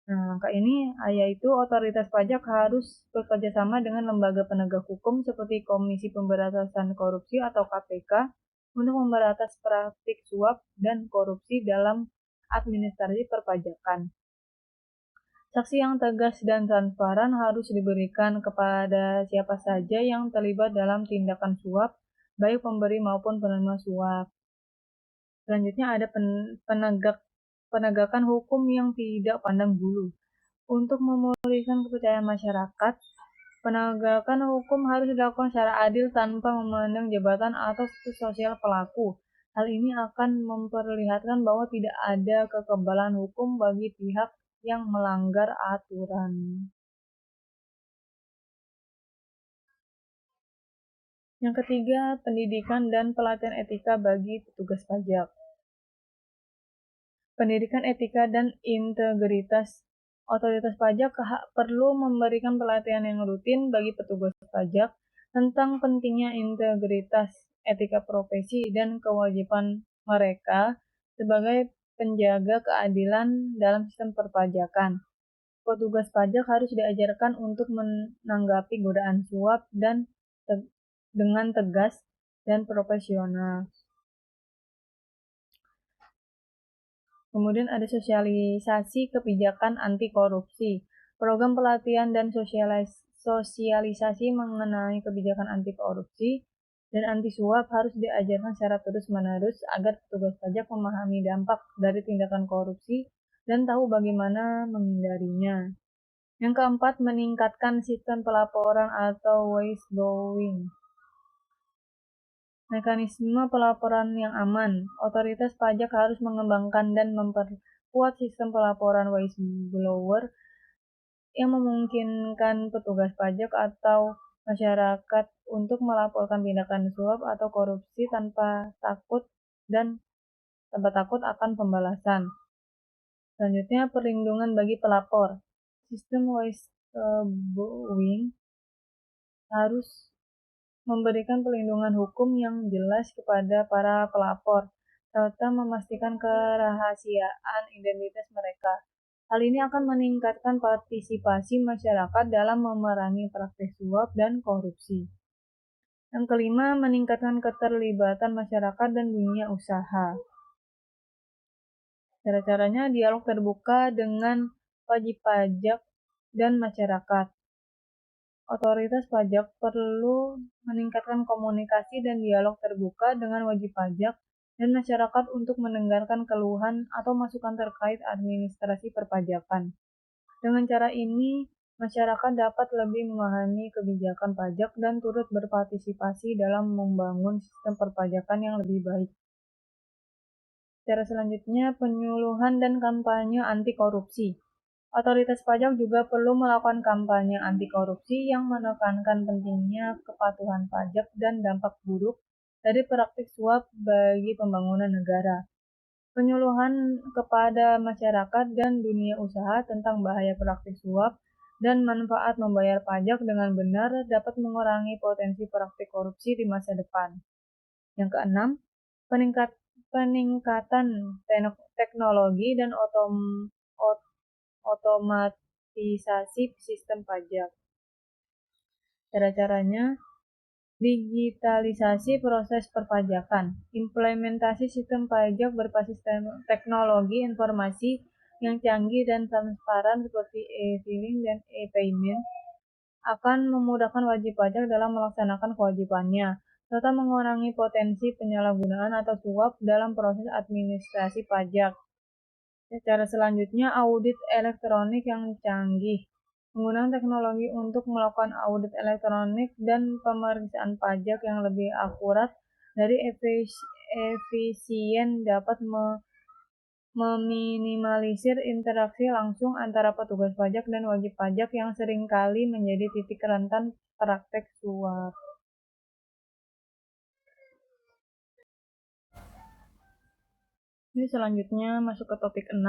Nah, langkah ini yaitu otoritas pajak harus bekerja sama dengan lembaga penegak hukum seperti Komisi Pemberantasan Korupsi atau KPK untuk memberantas praktik suap dan korupsi dalam administrasi perpajakan. Saksi yang tegas dan transparan harus diberikan kepada siapa saja yang terlibat dalam tindakan suap, baik pemberi maupun penerima suap. Selanjutnya ada penegakan hukum yang tidak pandang bulu. Untuk memulihkan kepercayaan masyarakat, penegakan hukum harus dilakukan secara adil tanpa memandang jabatan atau status sosial pelaku. Hal ini akan memperlihatkan bahwa tidak ada kekebalan hukum bagi pihak yang melanggar aturan. Yang ketiga, pendidikan dan pelatihan etika bagi petugas pajak. Pendidikan etika dan integritas. Otoritas pajak perlu memberikan pelatihan yang rutin bagi petugas pajak tentang pentingnya integritas, etika profesi, dan kewajiban mereka sebagai penjaga keadilan dalam sistem perpajakan. Petugas pajak harus diajarkan untuk menanggapi godaan suap dan dengan tegas dan profesional. Kemudian ada sosialisasi kebijakan anti korupsi. Program pelatihan dan sosialisasi mengenai kebijakan anti korupsi dan anti suap harus diajarkan secara terus-menerus agar petugas pajak memahami dampak dari tindakan korupsi dan tahu bagaimana menghindarinya. Yang keempat, meningkatkan sistem pelaporan atau whistleblowing. Mekanisme pelaporan yang aman. Otoritas pajak harus mengembangkan dan memperkuat sistem pelaporan whistleblower yang memungkinkan petugas pajak atau masyarakat untuk melaporkan tindakan suap atau korupsi tanpa takut akan pembalasan. Selanjutnya, perlindungan bagi pelapor. Sistem whistleblowing harus memberikan perlindungan hukum yang jelas kepada para pelapor, serta memastikan kerahasiaan identitas mereka. Hal ini akan meningkatkan partisipasi masyarakat dalam memerangi praktik suap dan korupsi. Yang kelima, meningkatkan keterlibatan masyarakat dan dunia usaha. Cara-caranya dialog terbuka dengan wajib pajak dan masyarakat. Otoritas pajak perlu meningkatkan komunikasi dan dialog terbuka dengan wajib pajak dan masyarakat untuk mendengarkan keluhan atau masukan terkait administrasi perpajakan. Dengan cara ini, masyarakat dapat lebih memahami kebijakan pajak dan turut berpartisipasi dalam membangun sistem perpajakan yang lebih baik. Cara selanjutnya, penyuluhan dan kampanye anti korupsi. Otoritas pajak juga perlu melakukan kampanye anti korupsi yang menekankan pentingnya kepatuhan pajak dan dampak buruk dari praktik suap bagi pembangunan negara. Penyuluhan kepada masyarakat dan dunia usaha tentang bahaya praktik suap dan manfaat membayar pajak dengan benar dapat mengurangi potensi praktik korupsi di masa depan. Yang keenam, peningkatan teknologi dan otomatisasi sistem pajak. Cara-caranya, digitalisasi proses perpajakan, implementasi sistem pajak berbasis teknologi informasi yang canggih dan transparan seperti e-filing dan e-payment akan memudahkan wajib pajak dalam melaksanakan kewajibannya, serta mengurangi potensi penyalahgunaan atau suap dalam proses administrasi pajak. Cara selanjutnya, audit elektronik yang canggih. Penggunaan teknologi untuk melakukan audit elektronik dan pemeriksaan pajak yang lebih akurat dari efisien dapat meminimalisir interaksi langsung antara petugas pajak dan wajib pajak yang seringkali menjadi titik rentan praktek suap. Ini selanjutnya masuk ke topik 6,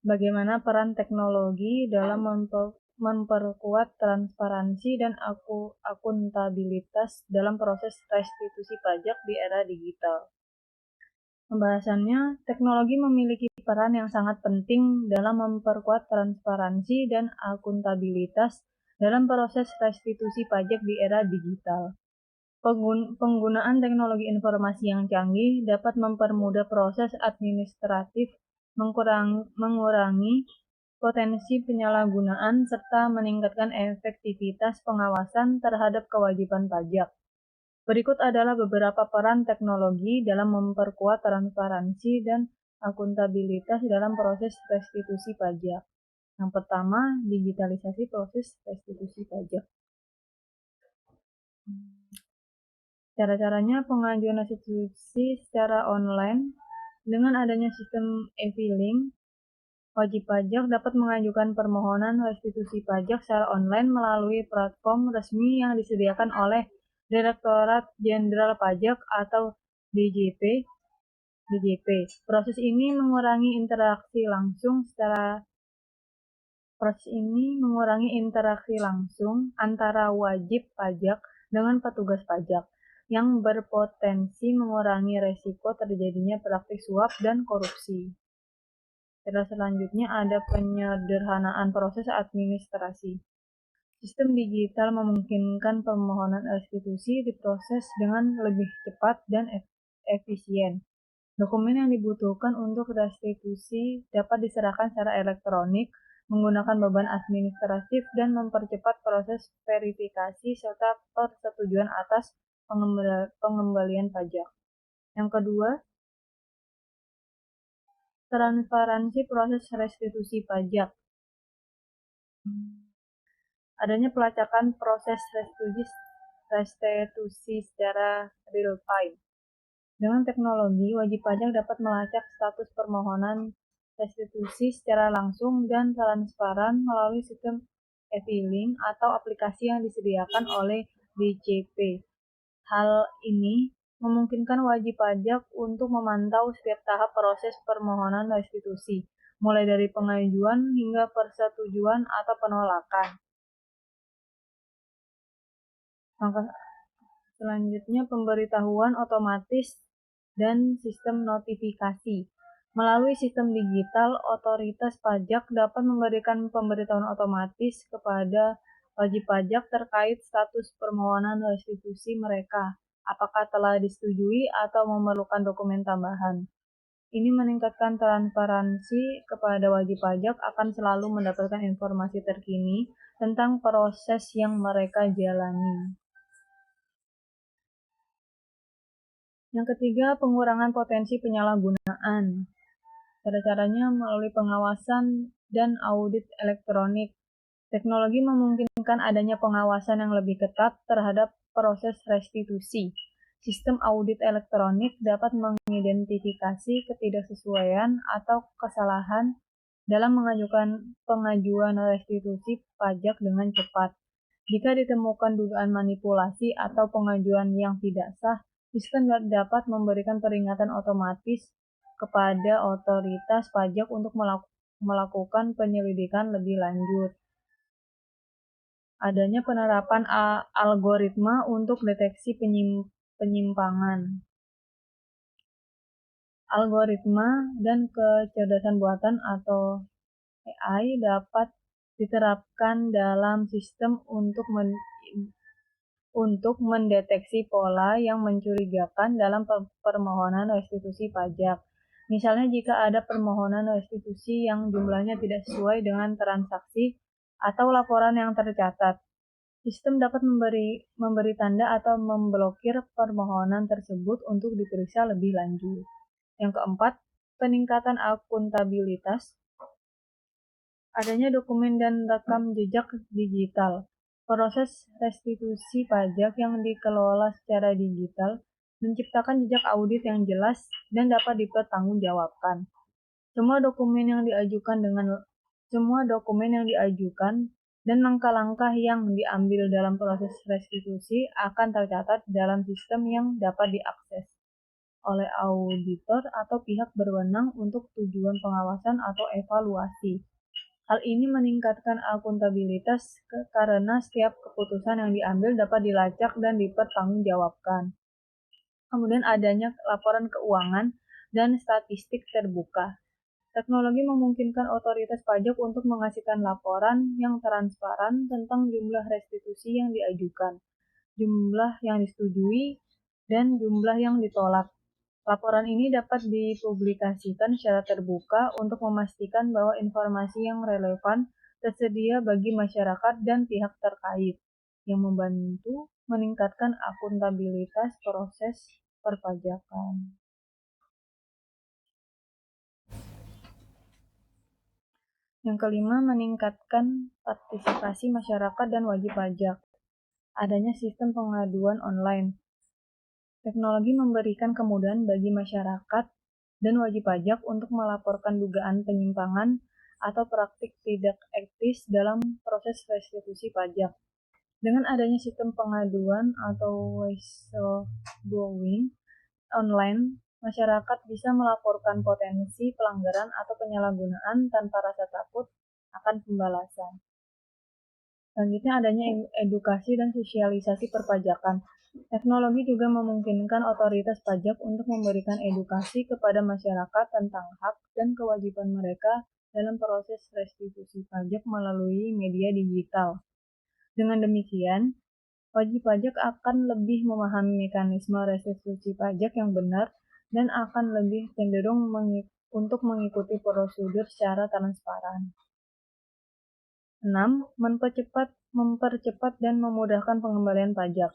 bagaimana peran teknologi dalam memperkuat transparansi dan akuntabilitas dalam proses restitusi pajak di era digital. Pembahasannya, teknologi memiliki peran yang sangat penting dalam memperkuat transparansi dan akuntabilitas dalam proses restitusi pajak di era digital. Penggunaan teknologi informasi yang canggih dapat mempermudah proses administratif, mengurangi potensi penyalahgunaan, serta meningkatkan efektivitas pengawasan terhadap kewajiban pajak. Berikut adalah beberapa peran teknologi dalam memperkuat transparansi dan akuntabilitas dalam proses restitusi pajak. Yang pertama, digitalisasi proses restitusi pajak. Cara-caranya, pengajuan restitusi secara online. Dengan adanya sistem e-filing, wajib pajak dapat mengajukan permohonan restitusi pajak secara online melalui platform resmi yang disediakan oleh Direktorat Jenderal Pajak atau DJP. Proses ini mengurangi interaksi langsung antara wajib pajak dengan petugas pajak, yang berpotensi mengurangi resiko terjadinya praktik suap dan korupsi. Cara selanjutnya ada penyederhanaan proses administrasi. Sistem digital memungkinkan permohonan restitusi diproses dengan lebih cepat dan efisien. Dokumen yang dibutuhkan untuk restitusi dapat diserahkan secara elektronik, menggunakan beban administratif dan mempercepat proses verifikasi serta persetujuan atas pengembalian pajak. Yang kedua, transparansi proses restitusi pajak. Adanya pelacakan proses restitusi secara real time. Dengan teknologi, wajib pajak dapat melacak status permohonan restitusi secara langsung dan transparan melalui sistem e-filing atau aplikasi yang disediakan oleh DJP. Hal ini memungkinkan wajib pajak untuk memantau setiap tahap proses permohonan restitusi, mulai dari pengajuan hingga persetujuan atau penolakan. Selanjutnya, pemberitahuan otomatis dan sistem notifikasi. Melalui sistem digital, otoritas pajak dapat memberikan pemberitahuan otomatis kepada wajib pajak terkait status permohonan restitusi mereka, apakah telah disetujui atau memerlukan dokumen tambahan. Ini meningkatkan transparansi kepada wajib pajak akan selalu mendapatkan informasi terkini tentang proses yang mereka jalani. Yang ketiga, pengurangan potensi penyalahgunaan. Cara-caranya melalui pengawasan dan audit elektronik. Teknologi memungkinkan adanya pengawasan yang lebih ketat terhadap proses restitusi. Sistem audit elektronik dapat mengidentifikasi ketidaksesuaian atau kesalahan dalam mengajukan pengajuan restitusi pajak dengan cepat. Jika ditemukan dugaan manipulasi atau pengajuan yang tidak sah, sistem dapat memberikan peringatan otomatis kepada otoritas pajak untuk melakukan penyelidikan lebih lanjut. Adanya penerapan algoritma untuk deteksi penyimpangan. Algoritma dan kecerdasan buatan atau AI dapat diterapkan dalam sistem untuk mendeteksi pola yang mencurigakan dalam permohonan restitusi pajak. Misalnya jika ada permohonan restitusi yang jumlahnya tidak sesuai dengan transaksi atau laporan yang tercatat, sistem dapat memberi tanda atau memblokir permohonan tersebut untuk diperiksa lebih lanjut. Yang keempat, peningkatan akuntabilitas. Adanya dokumen dan rekam jejak digital. Proses restitusi pajak yang dikelola secara digital menciptakan jejak audit yang jelas dan dapat dipertanggungjawabkan. Semua dokumen yang diajukan dan langkah-langkah yang diambil dalam proses restitusi akan tercatat dalam sistem yang dapat diakses oleh auditor atau pihak berwenang untuk tujuan pengawasan atau evaluasi. Hal ini meningkatkan akuntabilitas karena setiap keputusan yang diambil dapat dilacak dan dipertanggungjawabkan. Kemudian adanya laporan keuangan dan statistik terbuka. Teknologi memungkinkan otoritas pajak untuk menghasilkan laporan yang transparan tentang jumlah restitusi yang diajukan, jumlah yang disetujui, dan jumlah yang ditolak. Laporan ini dapat dipublikasikan secara terbuka untuk memastikan bahwa informasi yang relevan tersedia bagi masyarakat dan pihak terkait, yang membantu meningkatkan akuntabilitas proses perpajakan. Yang kelima, meningkatkan partisipasi masyarakat dan wajib pajak. Adanya sistem pengaduan online. Teknologi memberikan kemudahan bagi masyarakat dan wajib pajak untuk melaporkan dugaan penyimpangan atau praktik tidak etis dalam proses restitusi pajak. Dengan adanya sistem pengaduan atau whistleblowing online, masyarakat bisa melaporkan potensi pelanggaran atau penyalahgunaan tanpa rasa takut akan pembalasan. Selanjutnya adanya edukasi dan sosialisasi perpajakan. Teknologi juga memungkinkan otoritas pajak untuk memberikan edukasi kepada masyarakat tentang hak dan kewajiban mereka dalam proses restitusi pajak melalui media digital. Dengan demikian, wajib pajak akan lebih memahami mekanisme restitusi pajak yang benar dan akan lebih cenderung untuk mengikuti prosedur secara transparan. 6. Mempercepat dan memudahkan pengembalian pajak.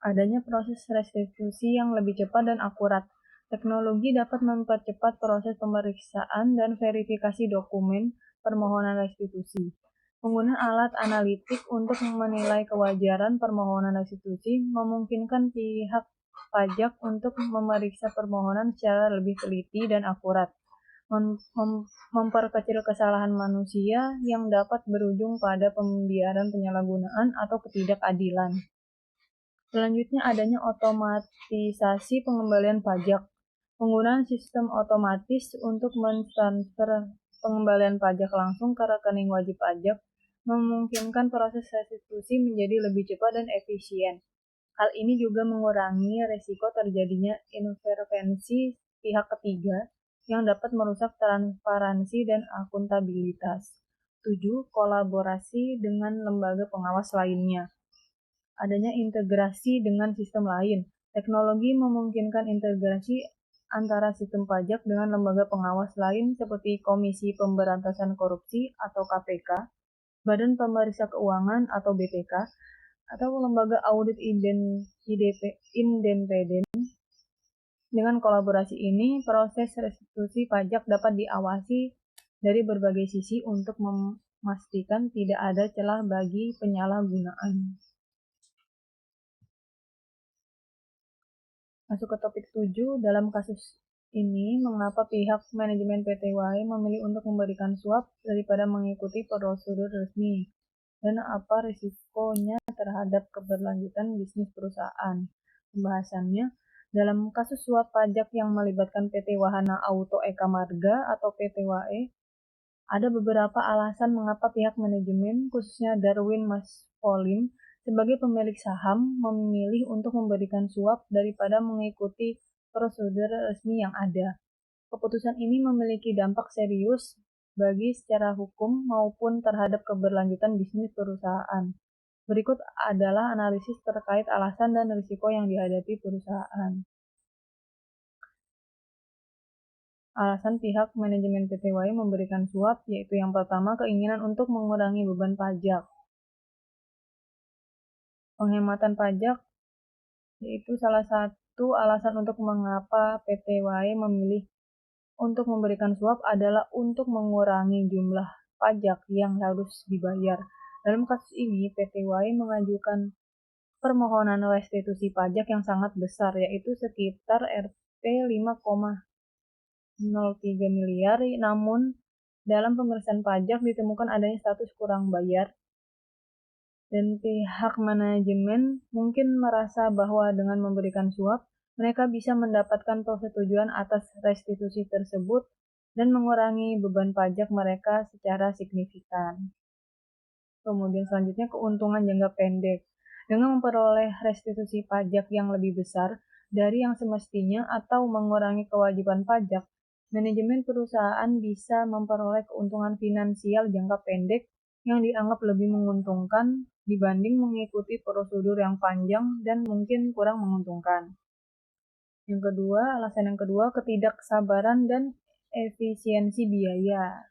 Adanya proses restitusi yang lebih cepat dan akurat. Teknologi dapat mempercepat proses pemeriksaan dan verifikasi dokumen permohonan restitusi. Penggunaan alat analitik untuk menilai kewajaran permohonan restitusi memungkinkan pihak pajak untuk memeriksa permohonan secara lebih teliti dan akurat, memperkecil kesalahan manusia yang dapat berujung pada pembiaran penyalahgunaan atau ketidakadilan. Selanjutnya adanya otomatisasi pengembalian pajak. Penggunaan sistem otomatis untuk mentransfer pengembalian pajak langsung ke rekening wajib pajak memungkinkan proses restitusi menjadi lebih cepat dan efisien. Hal ini juga mengurangi risiko terjadinya intervensi pihak ketiga yang dapat merusak transparansi dan akuntabilitas. 7. Kolaborasi dengan lembaga pengawas lainnya. Adanya integrasi dengan sistem lain. Teknologi memungkinkan integrasi antara sistem pajak dengan lembaga pengawas lain seperti Komisi Pemberantasan Korupsi atau KPK, Badan Pemeriksa Keuangan atau BPK, atau lembaga audit independen. Dengan kolaborasi ini, proses restitusi pajak dapat diawasi dari berbagai sisi untuk memastikan tidak ada celah bagi penyalahgunaan. Masuk ke topik 7, dalam kasus ini, mengapa pihak manajemen PT WAI memilih untuk memberikan suap daripada mengikuti prosedur resmi? Dan apa risikonya terhadap keberlanjutan bisnis perusahaan? Pembahasannya, dalam kasus suap pajak yang melibatkan PT Wahana Auto Eka Marga atau PT WAE, ada beberapa alasan mengapa pihak manajemen, khususnya Darwin Maspolin, sebagai pemilik saham memilih untuk memberikan suap daripada mengikuti prosedur resmi yang ada. Keputusan ini memiliki dampak serius bagi secara hukum maupun terhadap keberlanjutan bisnis perusahaan. Berikut adalah analisis terkait alasan dan risiko yang dihadapi perusahaan. Alasan pihak manajemen PT WAI memberikan suap, yaitu yang pertama, keinginan untuk mengurangi beban pajak. Penghematan pajak yaitu salah satu alasan untuk mengapa PT WAI memilih untuk memberikan suap adalah untuk mengurangi jumlah pajak yang harus dibayar. Dalam kasus ini, PT WAI mengajukan permohonan restitusi pajak yang sangat besar, yaitu sekitar Rp 5,03 miliar, namun dalam pemeriksaan pajak ditemukan adanya status kurang bayar, dan pihak manajemen mungkin merasa bahwa dengan memberikan suap, mereka bisa mendapatkan persetujuan atas restitusi tersebut dan mengurangi beban pajak mereka secara signifikan. Kemudian selanjutnya keuntungan jangka pendek. Dengan memperoleh restitusi pajak yang lebih besar dari yang semestinya atau mengurangi kewajiban pajak, manajemen perusahaan bisa memperoleh keuntungan finansial jangka pendek yang dianggap lebih menguntungkan dibanding mengikuti prosedur yang panjang dan mungkin kurang menguntungkan. Alasan yang kedua, ketidaksabaran dan efisiensi biaya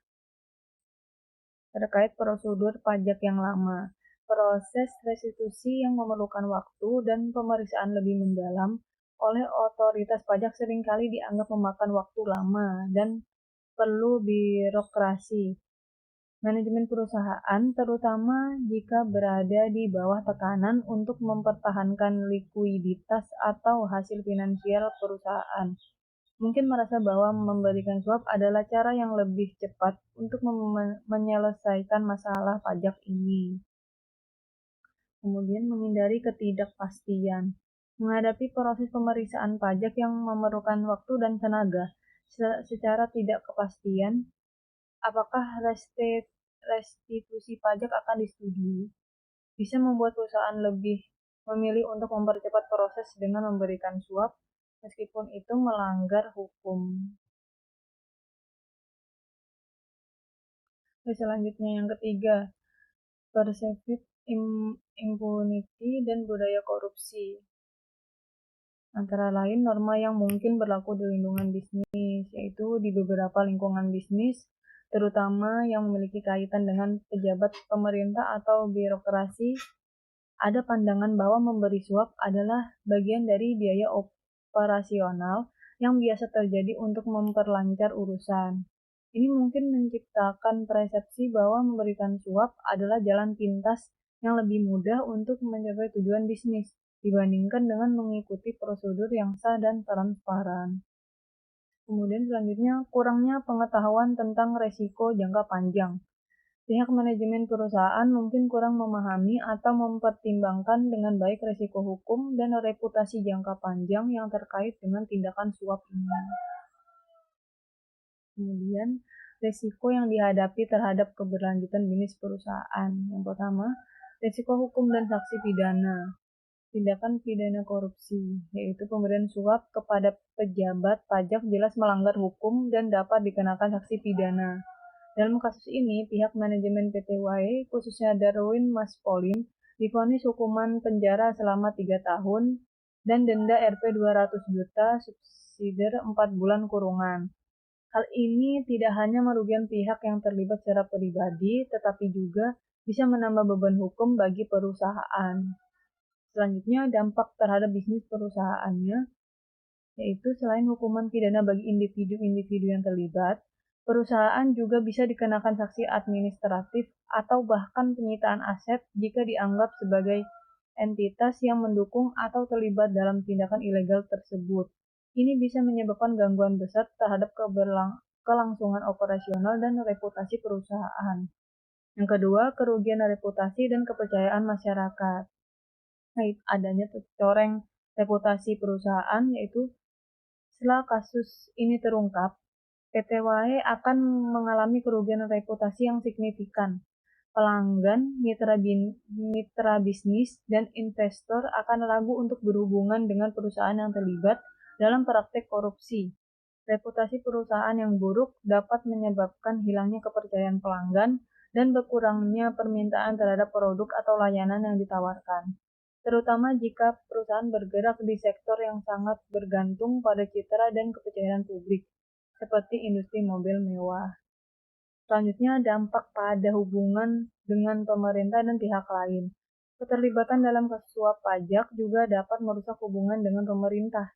terkait prosedur pajak yang lama. Proses restitusi yang memerlukan waktu dan pemeriksaan lebih mendalam oleh otoritas pajak seringkali dianggap memakan waktu lama dan perlu birokrasi. Manajemen perusahaan, terutama jika berada di bawah tekanan untuk mempertahankan likuiditas atau hasil finansial perusahaan, mungkin merasa bahwa memberikan suap adalah cara yang lebih cepat untuk menyelesaikan masalah pajak ini. Kemudian menghindari ketidakpastian. Menghadapi proses pemeriksaan pajak yang memerlukan waktu dan tenaga, secara tidak kepastian, apakah restitusi pajak akan disetujui, bisa membuat perusahaan lebih memilih untuk mempercepat proses dengan memberikan suap, meskipun itu melanggar hukum. Selanjutnya yang ketiga, perceived impunity, dan budaya korupsi. Antara lain norma yang mungkin berlaku di lingkungan bisnis, yaitu di beberapa lingkungan bisnis, terutama yang memiliki kaitan dengan pejabat pemerintah atau birokrasi, ada pandangan bahwa memberi suap adalah bagian dari biaya operasional yang biasa terjadi untuk memperlancar urusan. Ini mungkin menciptakan persepsi bahwa memberikan suap adalah jalan pintas yang lebih mudah untuk mencapai tujuan bisnis dibandingkan dengan mengikuti prosedur yang sah dan transparan. Kemudian selanjutnya, kurangnya pengetahuan tentang resiko jangka panjang. Pihak manajemen perusahaan mungkin kurang memahami atau mempertimbangkan dengan baik risiko hukum dan reputasi jangka panjang yang terkait dengan tindakan suap ini. Kemudian, risiko yang dihadapi terhadap keberlanjutan bisnis perusahaan. Yang pertama, risiko hukum dan sanksi pidana. Tindakan pidana korupsi, yaitu pemberian suap kepada pejabat pajak jelas melanggar hukum dan dapat dikenakan sanksi pidana. Dalam kasus ini, pihak manajemen PT Wae, khususnya Darwin Maspolin, divonis hukuman penjara selama 3 tahun dan denda Rp 200 juta subsidi 4 bulan kurungan. Hal ini tidak hanya merugikan pihak yang terlibat secara pribadi, tetapi juga bisa menambah beban hukum bagi perusahaan. Selanjutnya, dampak terhadap bisnis perusahaannya, yaitu selain hukuman pidana bagi individu-individu yang terlibat, perusahaan juga bisa dikenakan sanksi administratif atau bahkan penyitaan aset jika dianggap sebagai entitas yang mendukung atau terlibat dalam tindakan ilegal tersebut. Ini bisa menyebabkan gangguan besar terhadap kelangsungan operasional dan reputasi perusahaan. Yang kedua, kerugian reputasi dan kepercayaan masyarakat. Adanya tercoreng reputasi perusahaan, yaitu setelah kasus ini terungkap, PT Wae akan mengalami kerugian reputasi yang signifikan. Pelanggan, mitra bisnis, dan investor akan ragu untuk berhubungan dengan perusahaan yang terlibat dalam praktek korupsi. Reputasi perusahaan yang buruk dapat menyebabkan hilangnya kepercayaan pelanggan dan berkurangnya permintaan terhadap produk atau layanan yang ditawarkan, terutama jika perusahaan bergerak di sektor yang sangat bergantung pada citra dan kepercayaan publik, seperti industri mobil mewah. Selanjutnya, dampak pada hubungan dengan pemerintah dan pihak lain. Keterlibatan dalam kasus suap pajak juga dapat merusak hubungan dengan pemerintah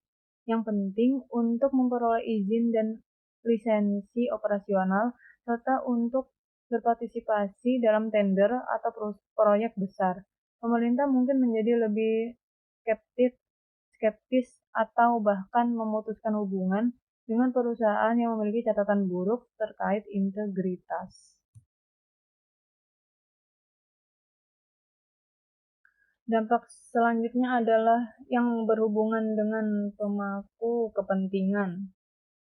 yang penting untuk memperoleh izin dan lisensi operasional, serta untuk berpartisipasi dalam tender atau proyek besar. Pemerintah mungkin menjadi lebih skeptis atau bahkan memutuskan hubungan dengan perusahaan yang memiliki catatan buruk terkait integritas. Dampak selanjutnya adalah yang berhubungan dengan pemangku kepentingan,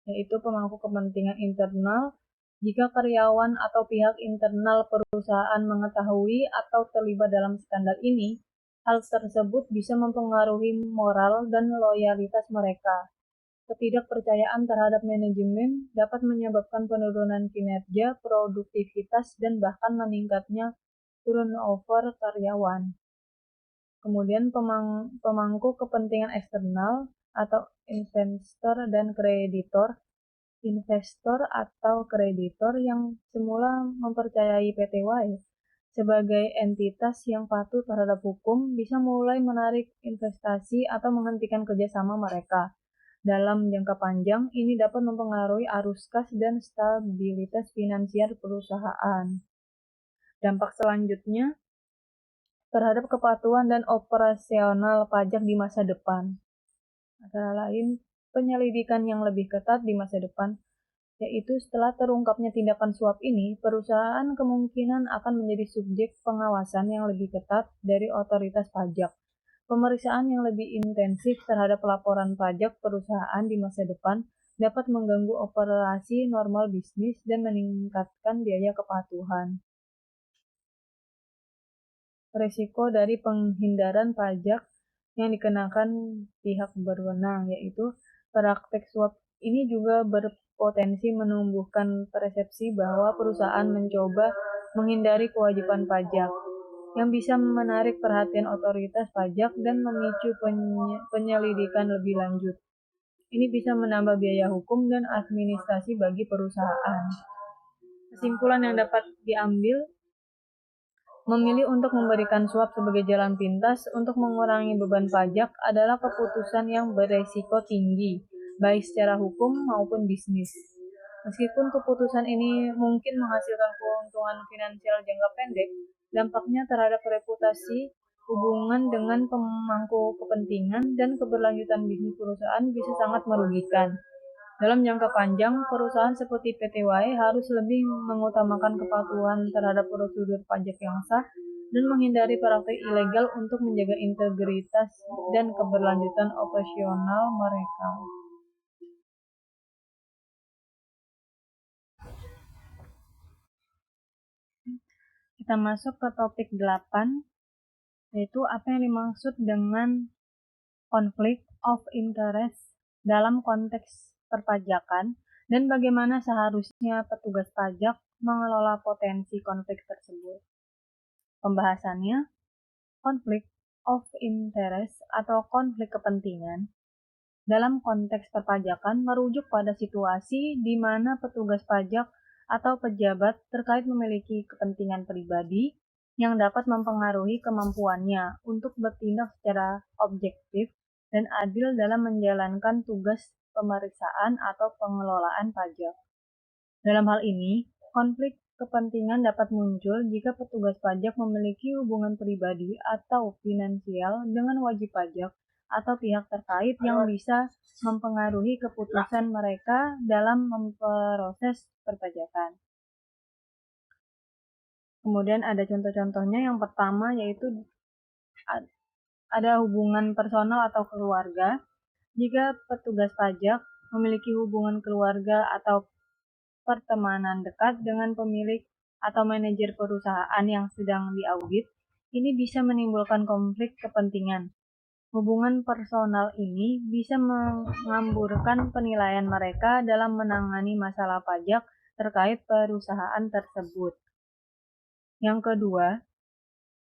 yaitu pemangku kepentingan internal. Jika karyawan atau pihak internal perusahaan mengetahui atau terlibat dalam skandal ini, hal tersebut bisa mempengaruhi moral dan loyalitas mereka. Ketidakpercayaan terhadap manajemen dapat menyebabkan penurunan kinerja, produktivitas, dan bahkan meningkatnya turnover karyawan. Kemudian pemangku kepentingan eksternal atau investor atau kreditor yang semula mempercayai PT Wae sebagai entitas yang patuh terhadap hukum bisa mulai menarik investasi atau menghentikan kerjasama mereka. Dalam jangka panjang, ini dapat mempengaruhi arus kas dan stabilitas finansial perusahaan. Dampak selanjutnya terhadap kepatuhan dan operasional pajak di masa depan. Antara lain, penyelidikan yang lebih ketat di masa depan, yaitu setelah terungkapnya tindakan suap ini, perusahaan kemungkinan akan menjadi subjek pengawasan yang lebih ketat dari otoritas pajak. Pemeriksaan yang lebih intensif terhadap laporan pajak perusahaan di masa depan dapat mengganggu operasi normal bisnis dan meningkatkan biaya kepatuhan. Risiko dari penghindaran pajak yang dikenakan pihak berwenang, yaitu praktek suap ini juga berpotensi menumbuhkan persepsi bahwa perusahaan mencoba menghindari kewajiban pajak. yang bisa menarik perhatian otoritas pajak dan memicu penyelidikan lebih lanjut. Ini bisa menambah biaya hukum dan administrasi bagi perusahaan. Kesimpulan yang dapat diambil, memilih untuk memberikan suap sebagai jalan pintas untuk mengurangi beban pajak adalah keputusan yang beresiko tinggi, baik secara hukum maupun bisnis. Meskipun keputusan ini mungkin menghasilkan keuntungan finansial jangka pendek, dampaknya terhadap reputasi, hubungan dengan pemangku kepentingan, dan keberlanjutan bisnis perusahaan bisa sangat merugikan. Dalam jangka panjang, perusahaan seperti PTY harus lebih mengutamakan kepatuhan terhadap prosedur pajak yang sah dan menghindari praktik ilegal untuk menjaga integritas dan keberlanjutan operasional mereka. Kita masuk ke topik 8, yaitu apa yang dimaksud dengan conflict of interest dalam konteks perpajakan dan bagaimana seharusnya petugas pajak mengelola potensi konflik tersebut. Pembahasannya, conflict of interest atau konflik kepentingan dalam konteks perpajakan merujuk pada situasi di mana petugas pajak atau pejabat terkait memiliki kepentingan pribadi yang dapat mempengaruhi kemampuannya untuk bertindak secara objektif dan adil dalam menjalankan tugas pemeriksaan atau pengelolaan pajak. Dalam hal ini, konflik kepentingan dapat muncul jika petugas pajak memiliki hubungan pribadi atau finansial dengan wajib pajak atau pihak terkait yang bisa mempengaruhi keputusan mereka dalam memproses perpajakan. Kemudian ada contoh-contohnya. Yang pertama yaitu ada hubungan personal atau keluarga. Jika petugas pajak memiliki hubungan keluarga atau pertemanan dekat dengan pemilik atau manajer perusahaan yang sedang diaudit, ini bisa menimbulkan konflik kepentingan. Hubungan personal ini bisa mengamburkan penilaian mereka dalam menangani masalah pajak terkait perusahaan tersebut. Yang kedua,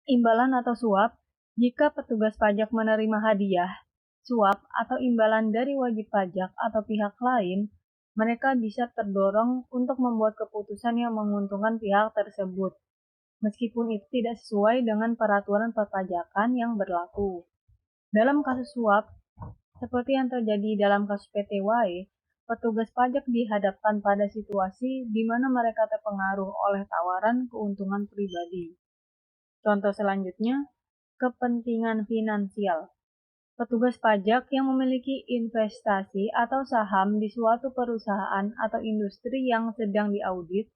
imbalan atau suap. Jika petugas pajak menerima hadiah, suap, atau imbalan dari wajib pajak atau pihak lain, mereka bisa terdorong untuk membuat keputusan yang menguntungkan pihak tersebut, meskipun itu tidak sesuai dengan peraturan perpajakan yang berlaku. Dalam kasus suap, seperti yang terjadi dalam kasus PTY, petugas pajak dihadapkan pada situasi di mana mereka terpengaruh oleh tawaran keuntungan pribadi. Contoh selanjutnya, kepentingan finansial. Petugas pajak yang memiliki investasi atau saham di suatu perusahaan atau industri yang sedang diaudit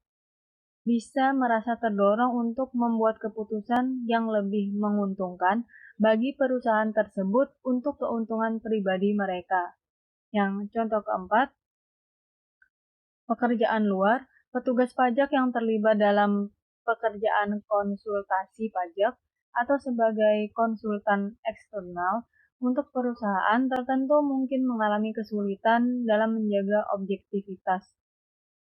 bisa merasa terdorong untuk membuat keputusan yang lebih menguntungkan bagi perusahaan tersebut untuk keuntungan pribadi mereka. Yang contoh keempat, pekerjaan luar. Petugas pajak yang terlibat dalam pekerjaan konsultasi pajak atau sebagai konsultan eksternal untuk perusahaan tertentu mungkin mengalami kesulitan dalam menjaga objektivitas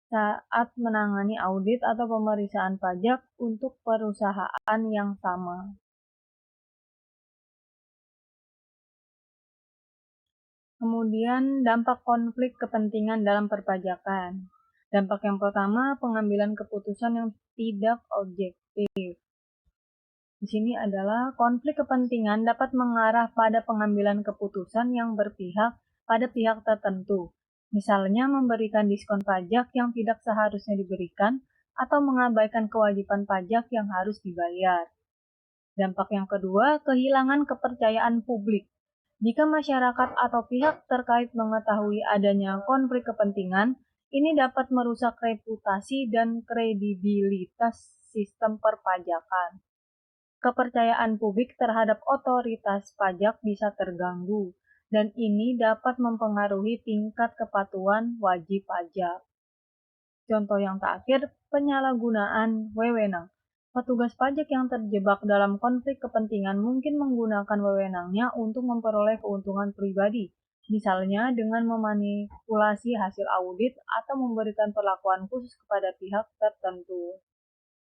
saat menangani audit atau pemeriksaan pajak untuk perusahaan yang sama. Kemudian dampak konflik kepentingan dalam perpajakan. Dampak yang pertama, pengambilan keputusan yang tidak objektif. Di sini adalah konflik kepentingan dapat mengarah pada pengambilan keputusan yang berpihak pada pihak tertentu, misalnya memberikan diskon pajak yang tidak seharusnya diberikan atau mengabaikan kewajiban pajak yang harus dibayar. Dampak yang kedua, kehilangan kepercayaan publik. Jika masyarakat atau pihak terkait mengetahui adanya konflik kepentingan, ini dapat merusak reputasi dan kredibilitas sistem perpajakan. Kepercayaan publik terhadap otoritas pajak bisa terganggu, dan ini dapat mempengaruhi tingkat kepatuhan wajib pajak. Contoh yang terakhir, penyalahgunaan wewenang. Petugas pajak yang terjebak dalam konflik kepentingan mungkin menggunakan wewenangnya untuk memperoleh keuntungan pribadi, misalnya dengan memanipulasi hasil audit atau memberikan perlakuan khusus kepada pihak tertentu.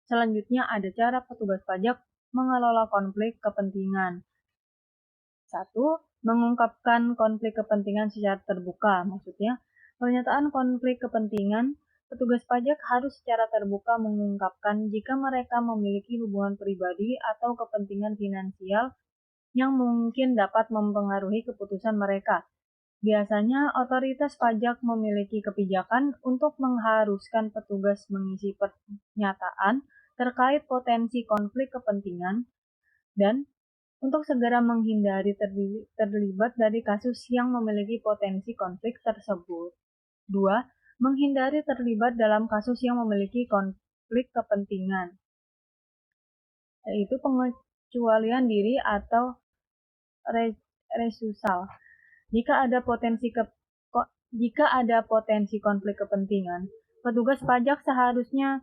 Selanjutnya ada cara petugas pajak mengelola konflik kepentingan. 1. Mengungkapkan konflik kepentingan secara terbuka. Maksudnya, pernyataan konflik kepentingan, petugas pajak harus secara terbuka mengungkapkan jika mereka memiliki hubungan pribadi atau kepentingan finansial yang mungkin dapat mempengaruhi keputusan mereka. Biasanya, otoritas pajak memiliki kebijakan untuk mengharuskan petugas mengisi pernyataan terkait potensi konflik kepentingan dan untuk segera menghindari terlibat dari kasus yang memiliki potensi konflik tersebut. 2. Menghindari terlibat dalam kasus yang memiliki konflik kepentingan, yaitu pengecualian diri atau resusal. Jika ada potensi konflik kepentingan, petugas pajak seharusnya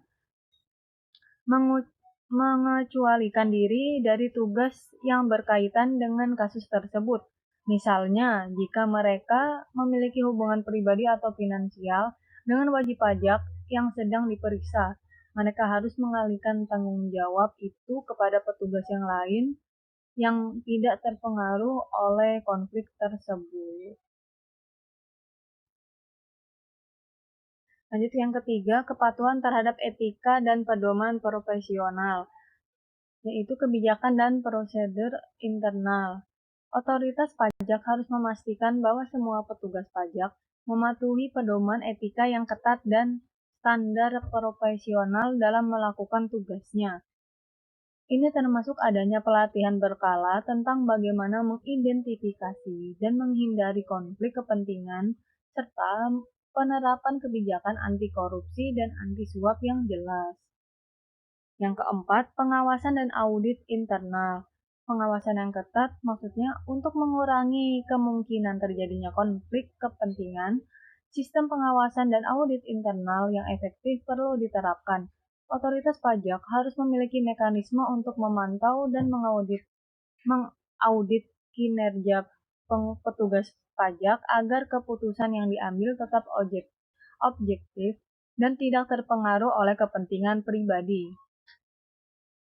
mengecualikan diri dari tugas yang berkaitan dengan kasus tersebut. Misalnya, jika mereka memiliki hubungan pribadi atau finansial dengan wajib pajak yang sedang diperiksa, mereka harus mengalihkan tanggung jawab itu kepada petugas yang lain yang tidak terpengaruh oleh konflik tersebut. Lanjut yang ketiga, kepatuhan terhadap etika dan pedoman profesional, yaitu kebijakan dan prosedur internal. Otoritas pajak harus memastikan bahwa semua petugas pajak mematuhi pedoman etika yang ketat dan standar profesional dalam melakukan tugasnya. Ini termasuk adanya pelatihan berkala tentang bagaimana mengidentifikasi dan menghindari konflik kepentingan, serta penerapan kebijakan anti korupsi dan anti suap yang jelas. Yang keempat, pengawasan dan audit internal. Pengawasan yang ketat maksudnya untuk mengurangi kemungkinan terjadinya konflik kepentingan, sistem pengawasan dan audit internal yang efektif perlu diterapkan. Otoritas pajak harus memiliki mekanisme untuk memantau dan mengaudit kinerja petugas pajak agar keputusan yang diambil tetap objektif dan tidak terpengaruh oleh kepentingan pribadi.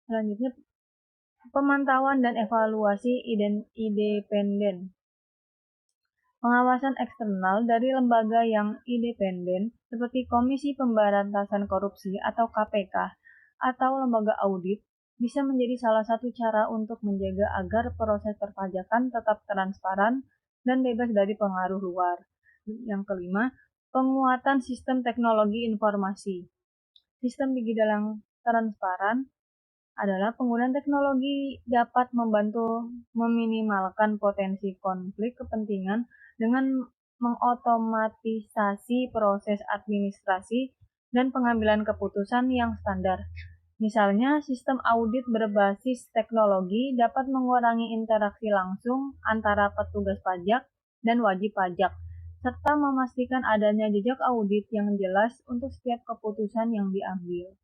Selanjutnya, pemantauan dan evaluasi independen. Pengawasan eksternal dari lembaga yang independen seperti Komisi Pemberantasan Korupsi atau KPK atau lembaga audit bisa menjadi salah satu cara untuk menjaga agar proses perpajakan tetap transparan dan bebas dari pengaruh luar. Yang kelima, penguatan sistem teknologi informasi. Sistem digital yang transparan adalah penggunaan teknologi dapat membantu meminimalkan potensi konflik kepentingan dengan mengotomatisasi proses administrasi dan pengambilan keputusan yang standar. Misalnya, sistem audit berbasis teknologi dapat mengurangi interaksi langsung antara petugas pajak dan wajib pajak, serta memastikan adanya jejak audit yang jelas untuk setiap keputusan yang diambil.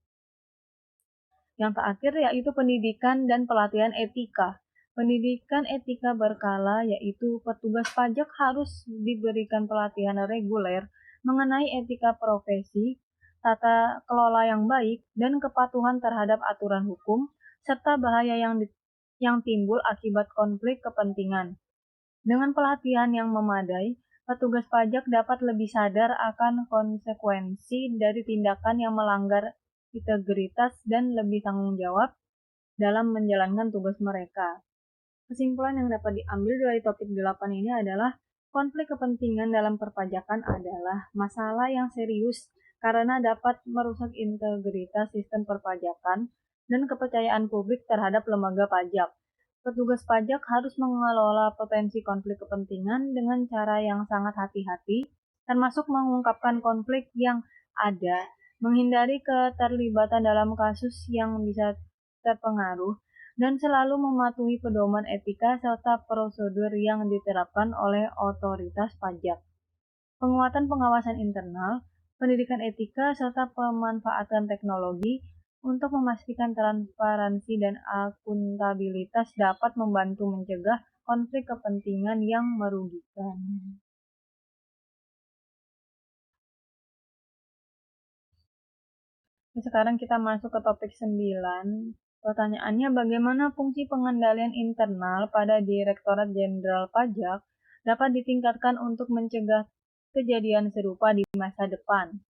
Yang terakhir yaitu pendidikan dan pelatihan etika. Pendidikan etika berkala yaitu petugas pajak harus diberikan pelatihan reguler mengenai etika profesi, tata kelola yang baik, dan kepatuhan terhadap aturan hukum, serta bahaya yang timbul akibat konflik kepentingan. Dengan pelatihan yang memadai, petugas pajak dapat lebih sadar akan konsekuensi dari tindakan yang melanggar integritas dan lebih tanggung jawab dalam menjalankan tugas mereka. Kesimpulan yang dapat diambil dari topik 8 ini adalah konflik kepentingan dalam perpajakan adalah masalah yang serius karena dapat merusak integritas sistem perpajakan dan kepercayaan publik terhadap lembaga pajak. Petugas pajak harus mengelola potensi konflik kepentingan dengan cara yang sangat hati-hati, termasuk mengungkapkan konflik yang ada, menghindari keterlibatan dalam kasus yang bisa terpengaruh, dan selalu mematuhi pedoman etika serta prosedur yang diterapkan oleh otoritas pajak. Penguatan pengawasan internal, pendidikan etika, serta pemanfaatan teknologi untuk memastikan transparansi dan akuntabilitas dapat membantu mencegah konflik kepentingan yang merugikan. Sekarang kita masuk ke topik 9, Pertanyaannya, bagaimana fungsi pengendalian internal pada Direktorat Jenderal Pajak dapat ditingkatkan untuk mencegah kejadian serupa di masa depan?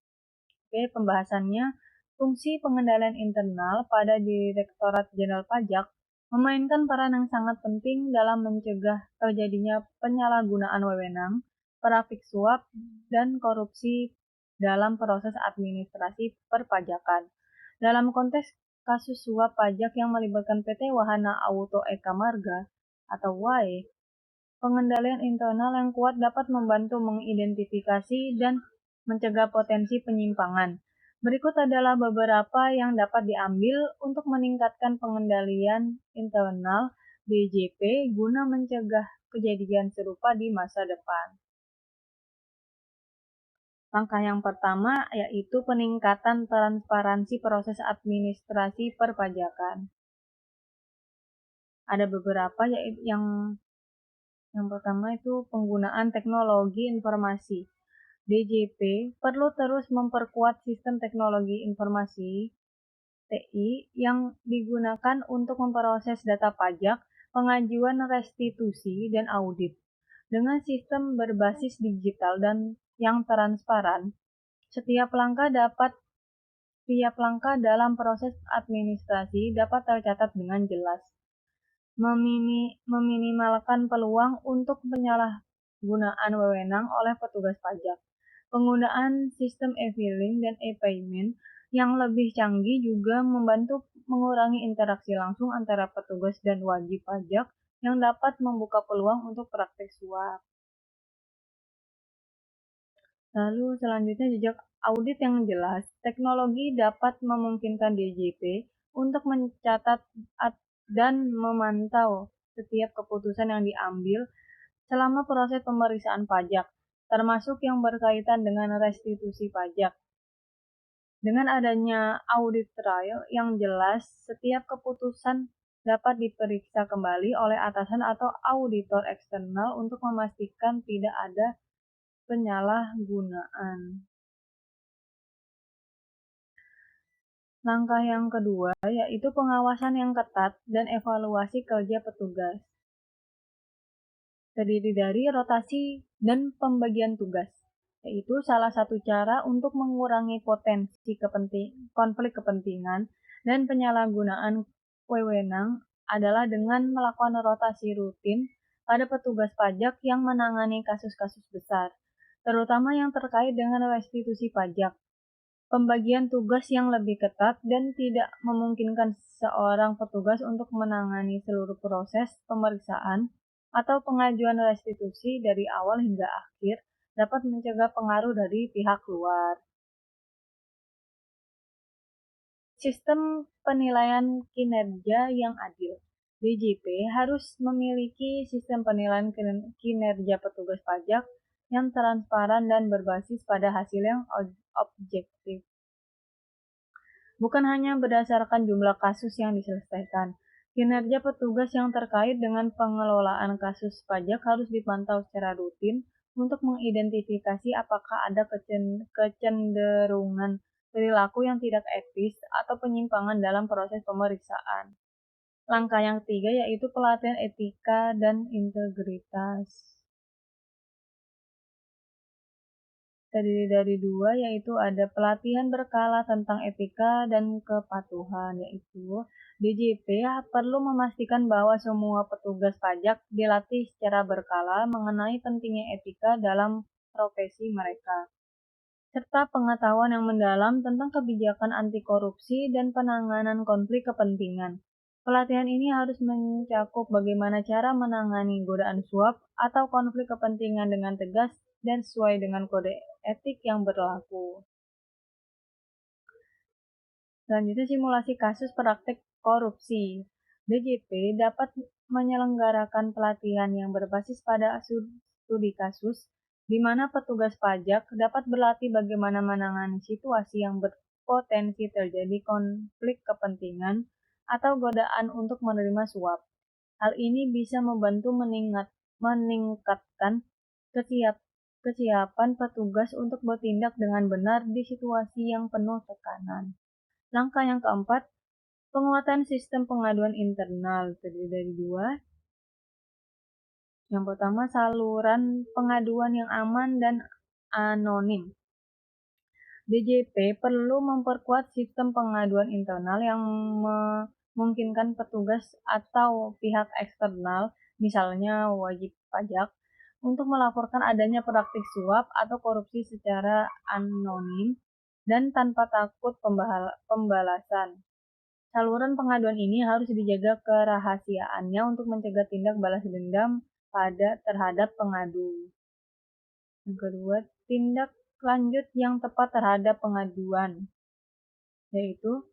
Oke, pembahasannya, fungsi pengendalian internal pada Direktorat Jenderal Pajak memainkan peran yang sangat penting dalam mencegah terjadinya penyalahgunaan wewenang, praktik suap, dan korupsi dalam proses administrasi perpajakan. Dalam konteks kasus suap pajak yang melibatkan PT Wahana Auto Eka Marga atau WAE, pengendalian internal yang kuat dapat membantu mengidentifikasi dan mencegah potensi penyimpangan. Berikut adalah beberapa yang dapat diambil untuk meningkatkan pengendalian internal DJP guna mencegah kejadian serupa di masa depan. Langkah yang pertama yaitu peningkatan transparansi proses administrasi perpajakan. Ada beberapa yaitu yang pertama itu penggunaan teknologi informasi. DJP perlu terus memperkuat sistem teknologi informasi (TI) yang digunakan untuk memproses data pajak, pengajuan restitusi, dan audit. Dengan sistem berbasis digital dan yang transparan, setiap langkah dalam proses administrasi dapat tercatat dengan jelas, meminimalkan peluang untuk penyalahgunaan wewenang oleh petugas pajak. Penggunaan sistem e-filing dan e-payment yang lebih canggih juga membantu mengurangi interaksi langsung antara petugas dan wajib pajak yang dapat membuka peluang untuk praktik suap. Lalu selanjutnya jejak audit yang jelas. Teknologi dapat memungkinkan DJP untuk mencatat dan memantau setiap keputusan yang diambil selama proses pemeriksaan pajak, termasuk yang berkaitan dengan restitusi pajak. Dengan adanya audit trail yang jelas, setiap keputusan dapat diperiksa kembali oleh atasan atau auditor eksternal untuk memastikan tidak ada penyalahgunaan. Langkah yang kedua yaitu pengawasan yang ketat dan evaluasi kerja petugas. Terdiri dari rotasi dan pembagian tugas, yaitu salah satu cara untuk mengurangi potensi konflik kepentingan dan penyalahgunaan wewenang adalah dengan melakukan rotasi rutin pada petugas pajak yang menangani kasus-kasus besar, terutama yang terkait dengan restitusi pajak. Pembagian tugas yang lebih ketat dan tidak memungkinkan seorang petugas untuk menangani seluruh proses pemeriksaan atau pengajuan restitusi dari awal hingga akhir dapat mencegah pengaruh dari pihak luar. Sistem penilaian kinerja yang adil. DJP harus memiliki sistem penilaian kinerja petugas pajak yang transparan dan berbasis pada hasil yang objektif. Bukan hanya berdasarkan jumlah kasus yang diselesaikan, kinerja petugas yang terkait dengan pengelolaan kasus pajak harus dipantau secara rutin untuk mengidentifikasi apakah ada kecenderungan perilaku yang tidak etis atau penyimpangan dalam proses pemeriksaan. Langkah yang ketiga yaitu pelatihan etika dan integritas. Terdiri dari dua, yaitu ada pelatihan berkala tentang etika dan kepatuhan, yaitu DJP perlu memastikan bahwa semua petugas pajak dilatih secara berkala mengenai pentingnya etika dalam profesi mereka, serta pengetahuan yang mendalam tentang kebijakan anti korupsi dan penanganan konflik kepentingan. Pelatihan ini harus mencakup bagaimana cara menangani godaan suap atau konflik kepentingan dengan tegas dan sesuai dengan kode etik yang berlaku. Selanjutnya, simulasi kasus praktik korupsi. DJP dapat menyelenggarakan pelatihan yang berbasis pada studi kasus, di mana petugas pajak dapat berlatih bagaimana menangani situasi yang berpotensi terjadi konflik kepentingan atau godaan untuk menerima suap. Hal ini bisa membantu meningkatkan kesiapan petugas untuk bertindak dengan benar di situasi yang penuh tekanan. Langkah yang keempat Penguatan sistem pengaduan internal terdiri dari dua. Yang pertama, saluran pengaduan yang aman dan anonim. DJP perlu memperkuat sistem pengaduan internal yang memungkinkan petugas atau pihak eksternal, misalnya wajib pajak, untuk melaporkan adanya praktik suap atau korupsi secara anonim dan tanpa takut pembalasan. Saluran pengaduan ini harus dijaga kerahasiaannya untuk mencegah tindak balas dendam terhadap pengadu. Yang kedua, tindak lanjut yang tepat terhadap pengaduan, yaitu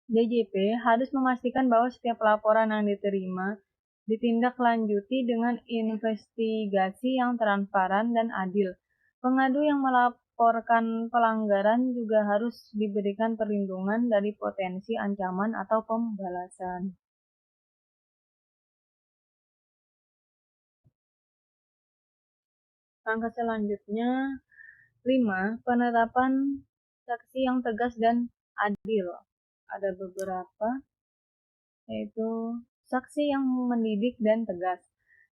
DJP harus memastikan bahwa setiap laporan yang diterima ditindaklanjuti dengan investigasi yang transparan dan adil. Pengadu yang melaporkan pelanggaran juga harus diberikan perlindungan dari potensi ancaman atau pembalasan. Langkah selanjutnya, 5. Penerapan saksi yang tegas dan adil. Ada beberapa, yaitu saksi yang mendidik dan tegas,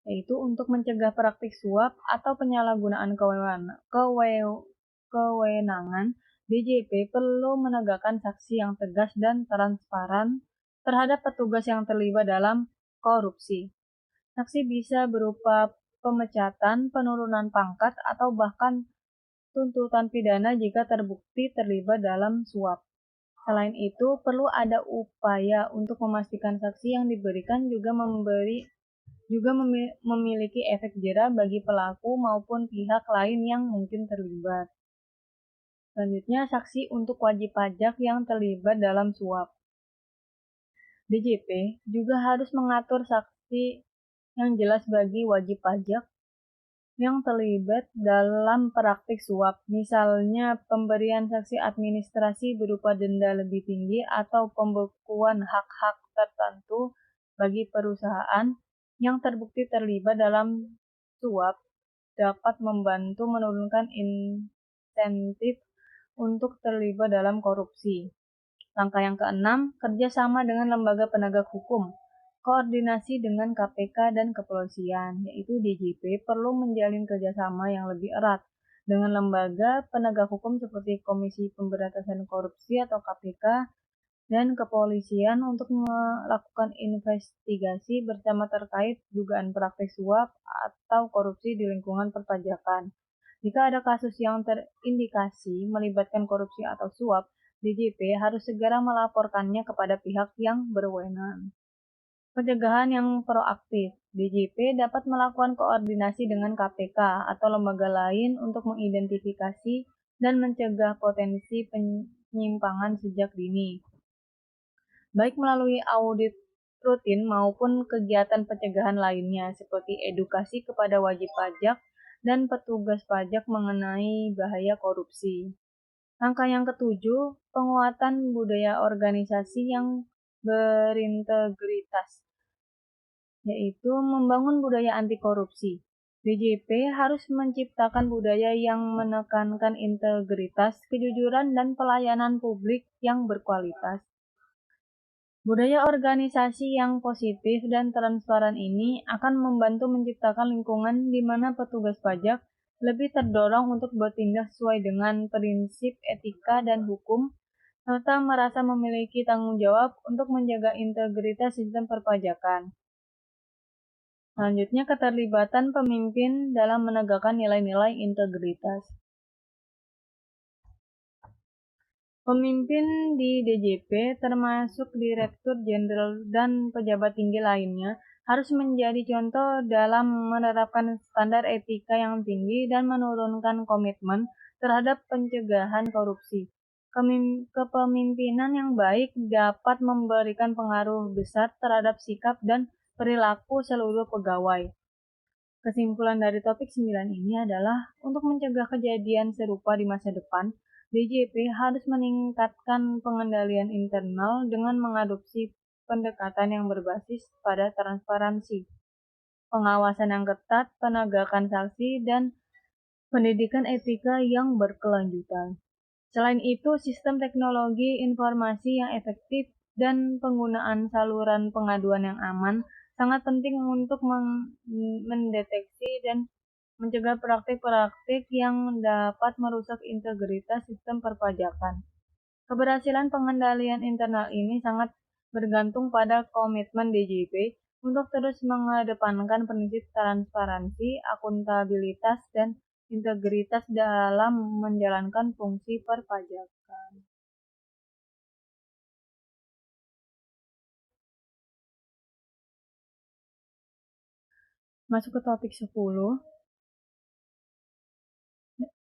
yaitu untuk mencegah praktik suap atau penyalahgunaan kewenangan, DJP perlu menegakkan saksi yang tegas dan transparan terhadap petugas yang terlibat dalam korupsi. Saksi bisa berupa pemecatan, penurunan pangkat, atau bahkan tuntutan pidana jika terbukti terlibat dalam suap. Selain itu, perlu ada upaya untuk memastikan saksi yang diberikan juga memiliki efek jera bagi pelaku maupun pihak lain yang mungkin terlibat. Selanjutnya, saksi untuk wajib pajak yang terlibat dalam suap. DJP juga harus mengatur saksi yang jelas bagi wajib pajak yang terlibat dalam praktik suap, misalnya pemberian sanksi administrasi berupa denda lebih tinggi atau pembekuan hak-hak tertentu bagi perusahaan yang terbukti terlibat dalam suap dapat membantu menurunkan insentif untuk terlibat dalam korupsi. Langkah yang keenam, kerjasama dengan lembaga penegak hukum. Koordinasi dengan KPK dan kepolisian, yaitu DJP, perlu menjalin kerjasama yang lebih erat dengan lembaga penegak hukum seperti Komisi Pemberantasan Korupsi atau KPK dan kepolisian untuk melakukan investigasi bersama terkait dugaan praktik suap atau korupsi di lingkungan perpajakan. Jika ada kasus yang terindikasi melibatkan korupsi atau suap, DJP harus segera melaporkannya kepada pihak yang berwenang. Pencegahan yang proaktif. DJP dapat melakukan koordinasi dengan KPK atau lembaga lain untuk mengidentifikasi dan mencegah potensi penyimpangan sejak dini, baik melalui audit rutin maupun kegiatan pencegahan lainnya seperti edukasi kepada wajib pajak dan petugas pajak mengenai bahaya korupsi. Langkah yang ketujuh, penguatan budaya organisasi yang berintegritas, yaitu membangun budaya anti korupsi. DJP harus menciptakan budaya yang menekankan integritas, kejujuran, dan pelayanan publik yang berkualitas. Budaya organisasi yang positif dan transparan ini akan membantu menciptakan lingkungan di mana petugas pajak lebih terdorong untuk bertindak sesuai dengan prinsip etika dan hukum, serta merasa memiliki tanggung jawab untuk menjaga integritas sistem perpajakan. Selanjutnya, keterlibatan pemimpin dalam menegakkan nilai-nilai integritas. Pemimpin di DJP, termasuk Direktur Jenderal dan pejabat tinggi lainnya, harus menjadi contoh dalam menerapkan standar etika yang tinggi dan menurunkan komitmen terhadap pencegahan korupsi. Kepemimpinan yang baik dapat memberikan pengaruh besar terhadap sikap dan perilaku seluruh pegawai. Kesimpulan dari topik 9 ini adalah untuk mencegah kejadian serupa di masa depan, DJP harus meningkatkan pengendalian internal dengan mengadopsi pendekatan yang berbasis pada transparansi, pengawasan yang ketat, penegakan sanksi, dan pendidikan etika yang berkelanjutan. Selain itu, sistem teknologi informasi yang efektif dan penggunaan saluran pengaduan yang aman sangat penting untuk mendeteksi dan mencegah praktik-praktik yang dapat merusak integritas sistem perpajakan. Keberhasilan pengendalian internal ini sangat bergantung pada komitmen DJP untuk terus mengedepankan prinsip transparansi, akuntabilitas, dan integritas dalam menjalankan fungsi perpajakan. Masuk ke topik 10.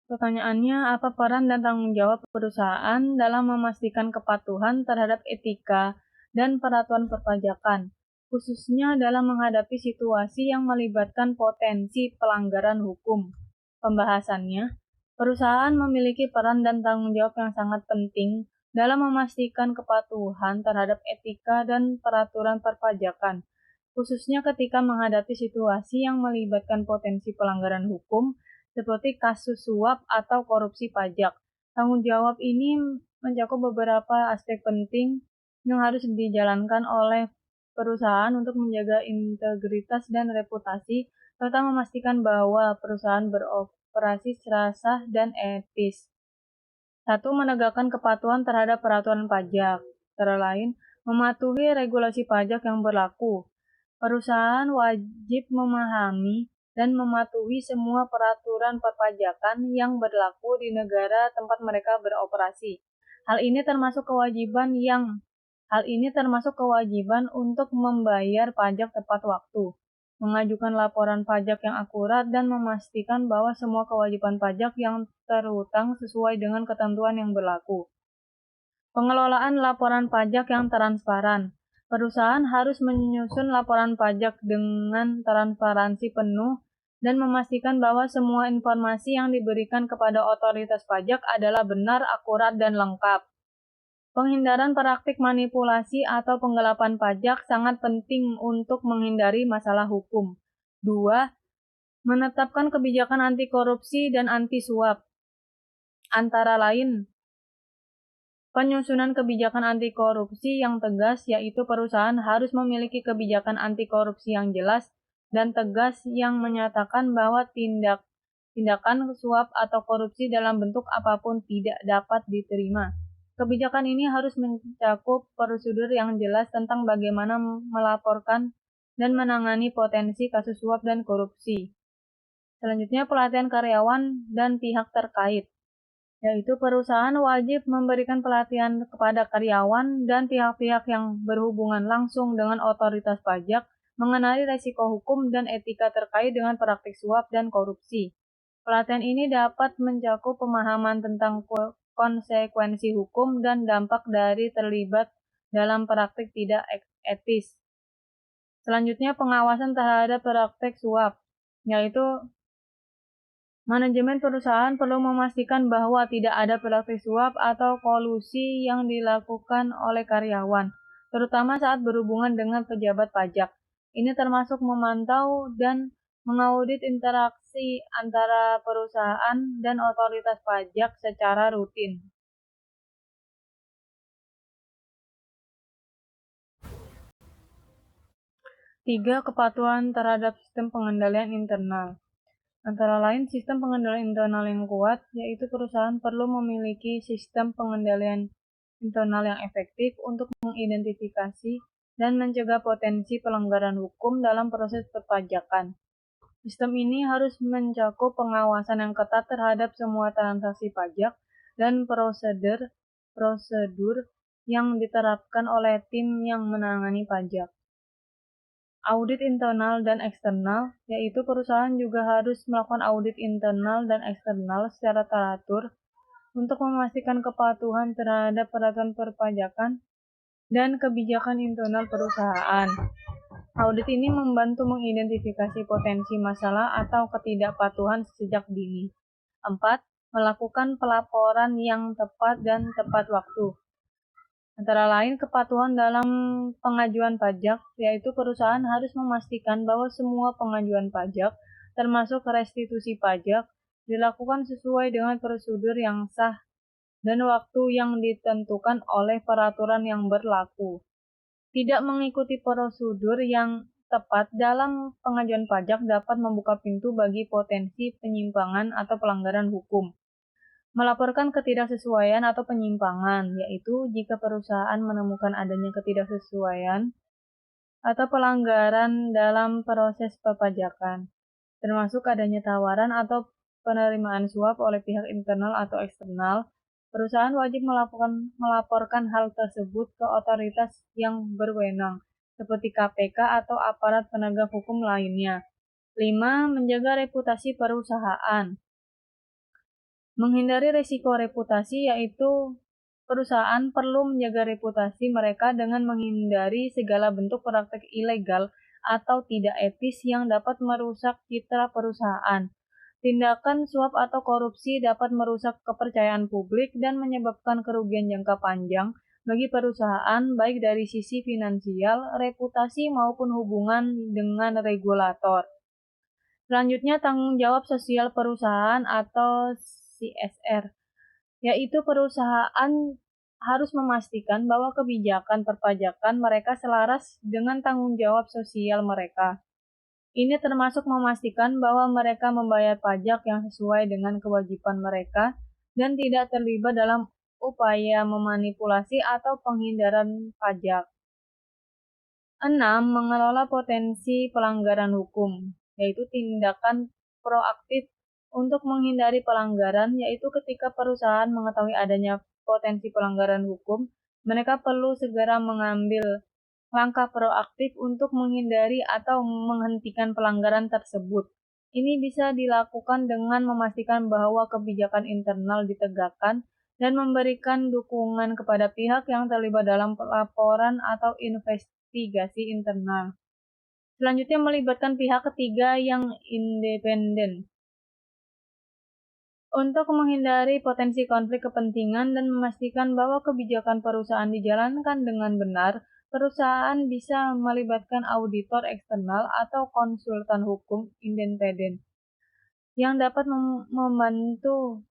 Pertanyaannya, apa peran dan tanggung jawab perusahaan dalam memastikan kepatuhan terhadap etika dan peraturan perpajakan, khususnya dalam menghadapi situasi yang melibatkan potensi pelanggaran hukum? Pembahasannya, perusahaan memiliki peran dan tanggung jawab yang sangat penting dalam memastikan kepatuhan terhadap etika dan peraturan perpajakan, khususnya ketika menghadapi situasi yang melibatkan potensi pelanggaran hukum seperti kasus suap atau korupsi pajak. Tanggung jawab ini mencakup beberapa aspek penting yang harus dijalankan oleh perusahaan untuk menjaga integritas dan reputasi, serta memastikan bahwa perusahaan beroperasi secara sah dan etis. 1. Menegakkan kepatuhan terhadap peraturan pajak. Antara lain, mematuhi regulasi pajak yang berlaku. Perusahaan wajib memahami dan mematuhi semua peraturan perpajakan yang berlaku di negara tempat mereka beroperasi. Hal ini termasuk kewajiban untuk membayar pajak tepat waktu, mengajukan laporan pajak yang akurat, dan memastikan bahwa semua kewajiban pajak yang terhutang sesuai dengan ketentuan yang berlaku. Pengelolaan laporan pajak yang transparan. Perusahaan harus menyusun laporan pajak dengan transparansi penuh dan memastikan bahwa semua informasi yang diberikan kepada otoritas pajak adalah benar, akurat, dan lengkap. Penghindaran praktik manipulasi atau penggelapan pajak sangat penting untuk menghindari masalah hukum. 2. Menetapkan kebijakan anti korupsi dan anti suap. Antara lain, penyusunan kebijakan anti korupsi yang tegas, yaitu perusahaan harus memiliki kebijakan anti korupsi yang jelas dan tegas yang menyatakan bahwa tindakan suap atau korupsi dalam bentuk apapun tidak dapat diterima. Kebijakan ini harus mencakup prosedur yang jelas tentang bagaimana melaporkan dan menangani potensi kasus suap dan korupsi. Selanjutnya, pelatihan karyawan dan pihak terkait, yaitu perusahaan wajib memberikan pelatihan kepada karyawan dan pihak-pihak yang berhubungan langsung dengan otoritas pajak mengenai risiko hukum dan etika terkait dengan praktik suap dan korupsi. Pelatihan ini dapat mencakup pemahaman tentang konsekuensi hukum dan dampak dari terlibat dalam praktik tidak etis. Selanjutnya, pengawasan terhadap praktik suap, yaitu manajemen perusahaan perlu memastikan bahwa tidak ada praktik suap atau kolusi yang dilakukan oleh karyawan, terutama saat berhubungan dengan pejabat pajak. Ini termasuk memantau dan mengaudit interaksi antara perusahaan dan otoritas pajak secara rutin. 3. Kepatuhan terhadap sistem pengendalian internal. Antara lain, sistem pengendalian internal yang kuat, yaitu perusahaan perlu memiliki sistem pengendalian internal yang efektif untuk mengidentifikasi dan mencegah potensi pelanggaran hukum dalam proses perpajakan. Sistem ini harus mencakup pengawasan yang ketat terhadap semua transaksi pajak dan prosedur yang diterapkan oleh tim yang menangani pajak. Audit internal dan eksternal, yaitu perusahaan juga harus melakukan audit internal dan eksternal secara teratur untuk memastikan kepatuhan terhadap peraturan perpajakan dan kebijakan internal perusahaan. Audit ini membantu mengidentifikasi potensi masalah atau ketidakpatuhan sejak dini. 4. Melakukan pelaporan yang tepat dan tepat waktu. Antara lain, kepatuhan dalam pengajuan pajak, yaitu perusahaan harus memastikan bahwa semua pengajuan pajak, termasuk restitusi pajak, dilakukan sesuai dengan prosedur yang sah dan waktu yang ditentukan oleh peraturan yang berlaku. Tidak mengikuti prosedur yang tepat dalam pengajuan pajak dapat membuka pintu bagi potensi penyimpangan atau pelanggaran hukum. Melaporkan ketidaksesuaian atau penyimpangan, yaitu jika perusahaan menemukan adanya ketidaksesuaian atau pelanggaran dalam proses perpajakan, termasuk adanya tawaran atau penerimaan suap oleh pihak internal atau eksternal. Perusahaan wajib melaporkan hal tersebut ke otoritas yang berwenang, seperti KPK atau aparat penegak hukum lainnya. 5. Menjaga reputasi perusahaan. Menghindari risiko reputasi, yaitu perusahaan perlu menjaga reputasi mereka dengan menghindari segala bentuk praktik ilegal atau tidak etis yang dapat merusak citra perusahaan. Tindakan suap atau korupsi dapat merusak kepercayaan publik dan menyebabkan kerugian jangka panjang bagi perusahaan, baik dari sisi finansial, reputasi, maupun hubungan dengan regulator. Selanjutnya, tanggung jawab sosial perusahaan atau CSR, yaitu perusahaan harus memastikan bahwa kebijakan perpajakan mereka selaras dengan tanggung jawab sosial mereka. Ini termasuk memastikan bahwa mereka membayar pajak yang sesuai dengan kewajiban mereka dan tidak terlibat dalam upaya memanipulasi atau penghindaran pajak. 6. Mengelola potensi pelanggaran hukum, yaitu tindakan proaktif untuk menghindari pelanggaran, yaitu ketika perusahaan mengetahui adanya potensi pelanggaran hukum, mereka perlu segera mengambil langkah proaktif untuk menghindari atau menghentikan pelanggaran tersebut. Ini bisa dilakukan dengan memastikan bahwa kebijakan internal ditegakkan dan memberikan dukungan kepada pihak yang terlibat dalam laporan atau investigasi internal. Selanjutnya, melibatkan pihak ketiga yang independen untuk menghindari potensi konflik kepentingan dan memastikan bahwa kebijakan perusahaan dijalankan dengan benar. Perusahaan bisa melibatkan auditor eksternal atau konsultan hukum independen yang dapat membantu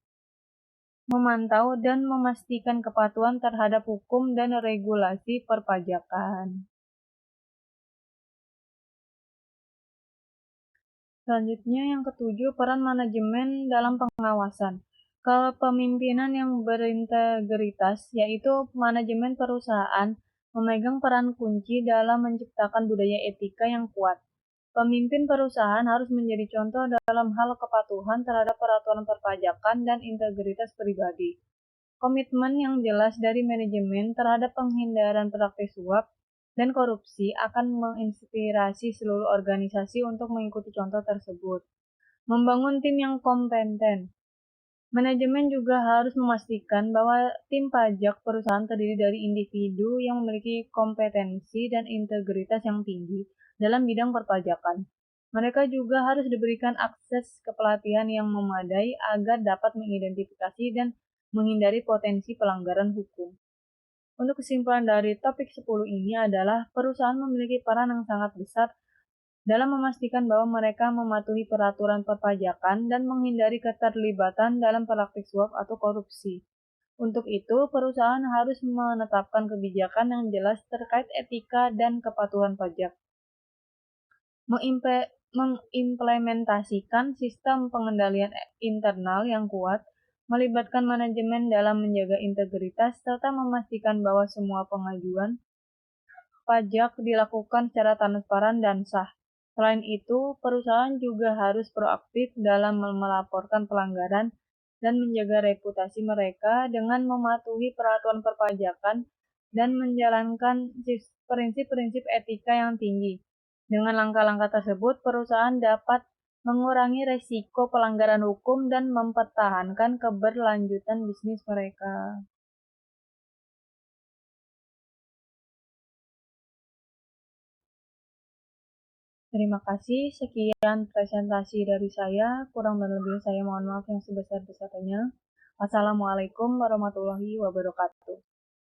memantau dan memastikan kepatuhan terhadap hukum dan regulasi perpajakan. Selanjutnya, yang ketujuh, peran manajemen dalam pengawasan. Kepemimpinan yang berintegritas, yaitu manajemen perusahaan, memegang peran kunci dalam menciptakan budaya etika yang kuat. Pemimpin perusahaan harus menjadi contoh dalam hal kepatuhan terhadap peraturan perpajakan dan integritas pribadi. Komitmen yang jelas dari manajemen terhadap penghindaran praktik suap dan korupsi akan menginspirasi seluruh organisasi untuk mengikuti contoh tersebut. Membangun tim yang kompeten. Manajemen juga harus memastikan bahwa tim pajak perusahaan terdiri dari individu yang memiliki kompetensi dan integritas yang tinggi dalam bidang perpajakan. Mereka juga harus diberikan akses ke pelatihan yang memadai agar dapat mengidentifikasi dan menghindari potensi pelanggaran hukum. Untuk kesimpulan dari topik 10 ini adalah perusahaan memiliki peran yang sangat besar dalam memastikan bahwa mereka mematuhi peraturan perpajakan dan menghindari keterlibatan dalam praktik suap atau korupsi. Untuk itu, perusahaan harus menetapkan kebijakan yang jelas terkait etika dan kepatuhan pajak, mengimplementasikan sistem pengendalian internal yang kuat, melibatkan manajemen dalam menjaga integritas, serta memastikan bahwa semua pengajuan pajak dilakukan secara transparan dan sah. Selain itu, perusahaan juga harus proaktif dalam melaporkan pelanggaran dan menjaga reputasi mereka dengan mematuhi peraturan perpajakan dan menjalankan prinsip-prinsip etika yang tinggi. Dengan langkah-langkah tersebut, perusahaan dapat mengurangi risiko pelanggaran hukum dan mempertahankan keberlanjutan bisnis mereka. Terima kasih, sekian presentasi dari saya. Kurang dan lebih saya mohon maaf yang sebesar-besarnya. Wassalamualaikum warahmatullahi wabarakatuh.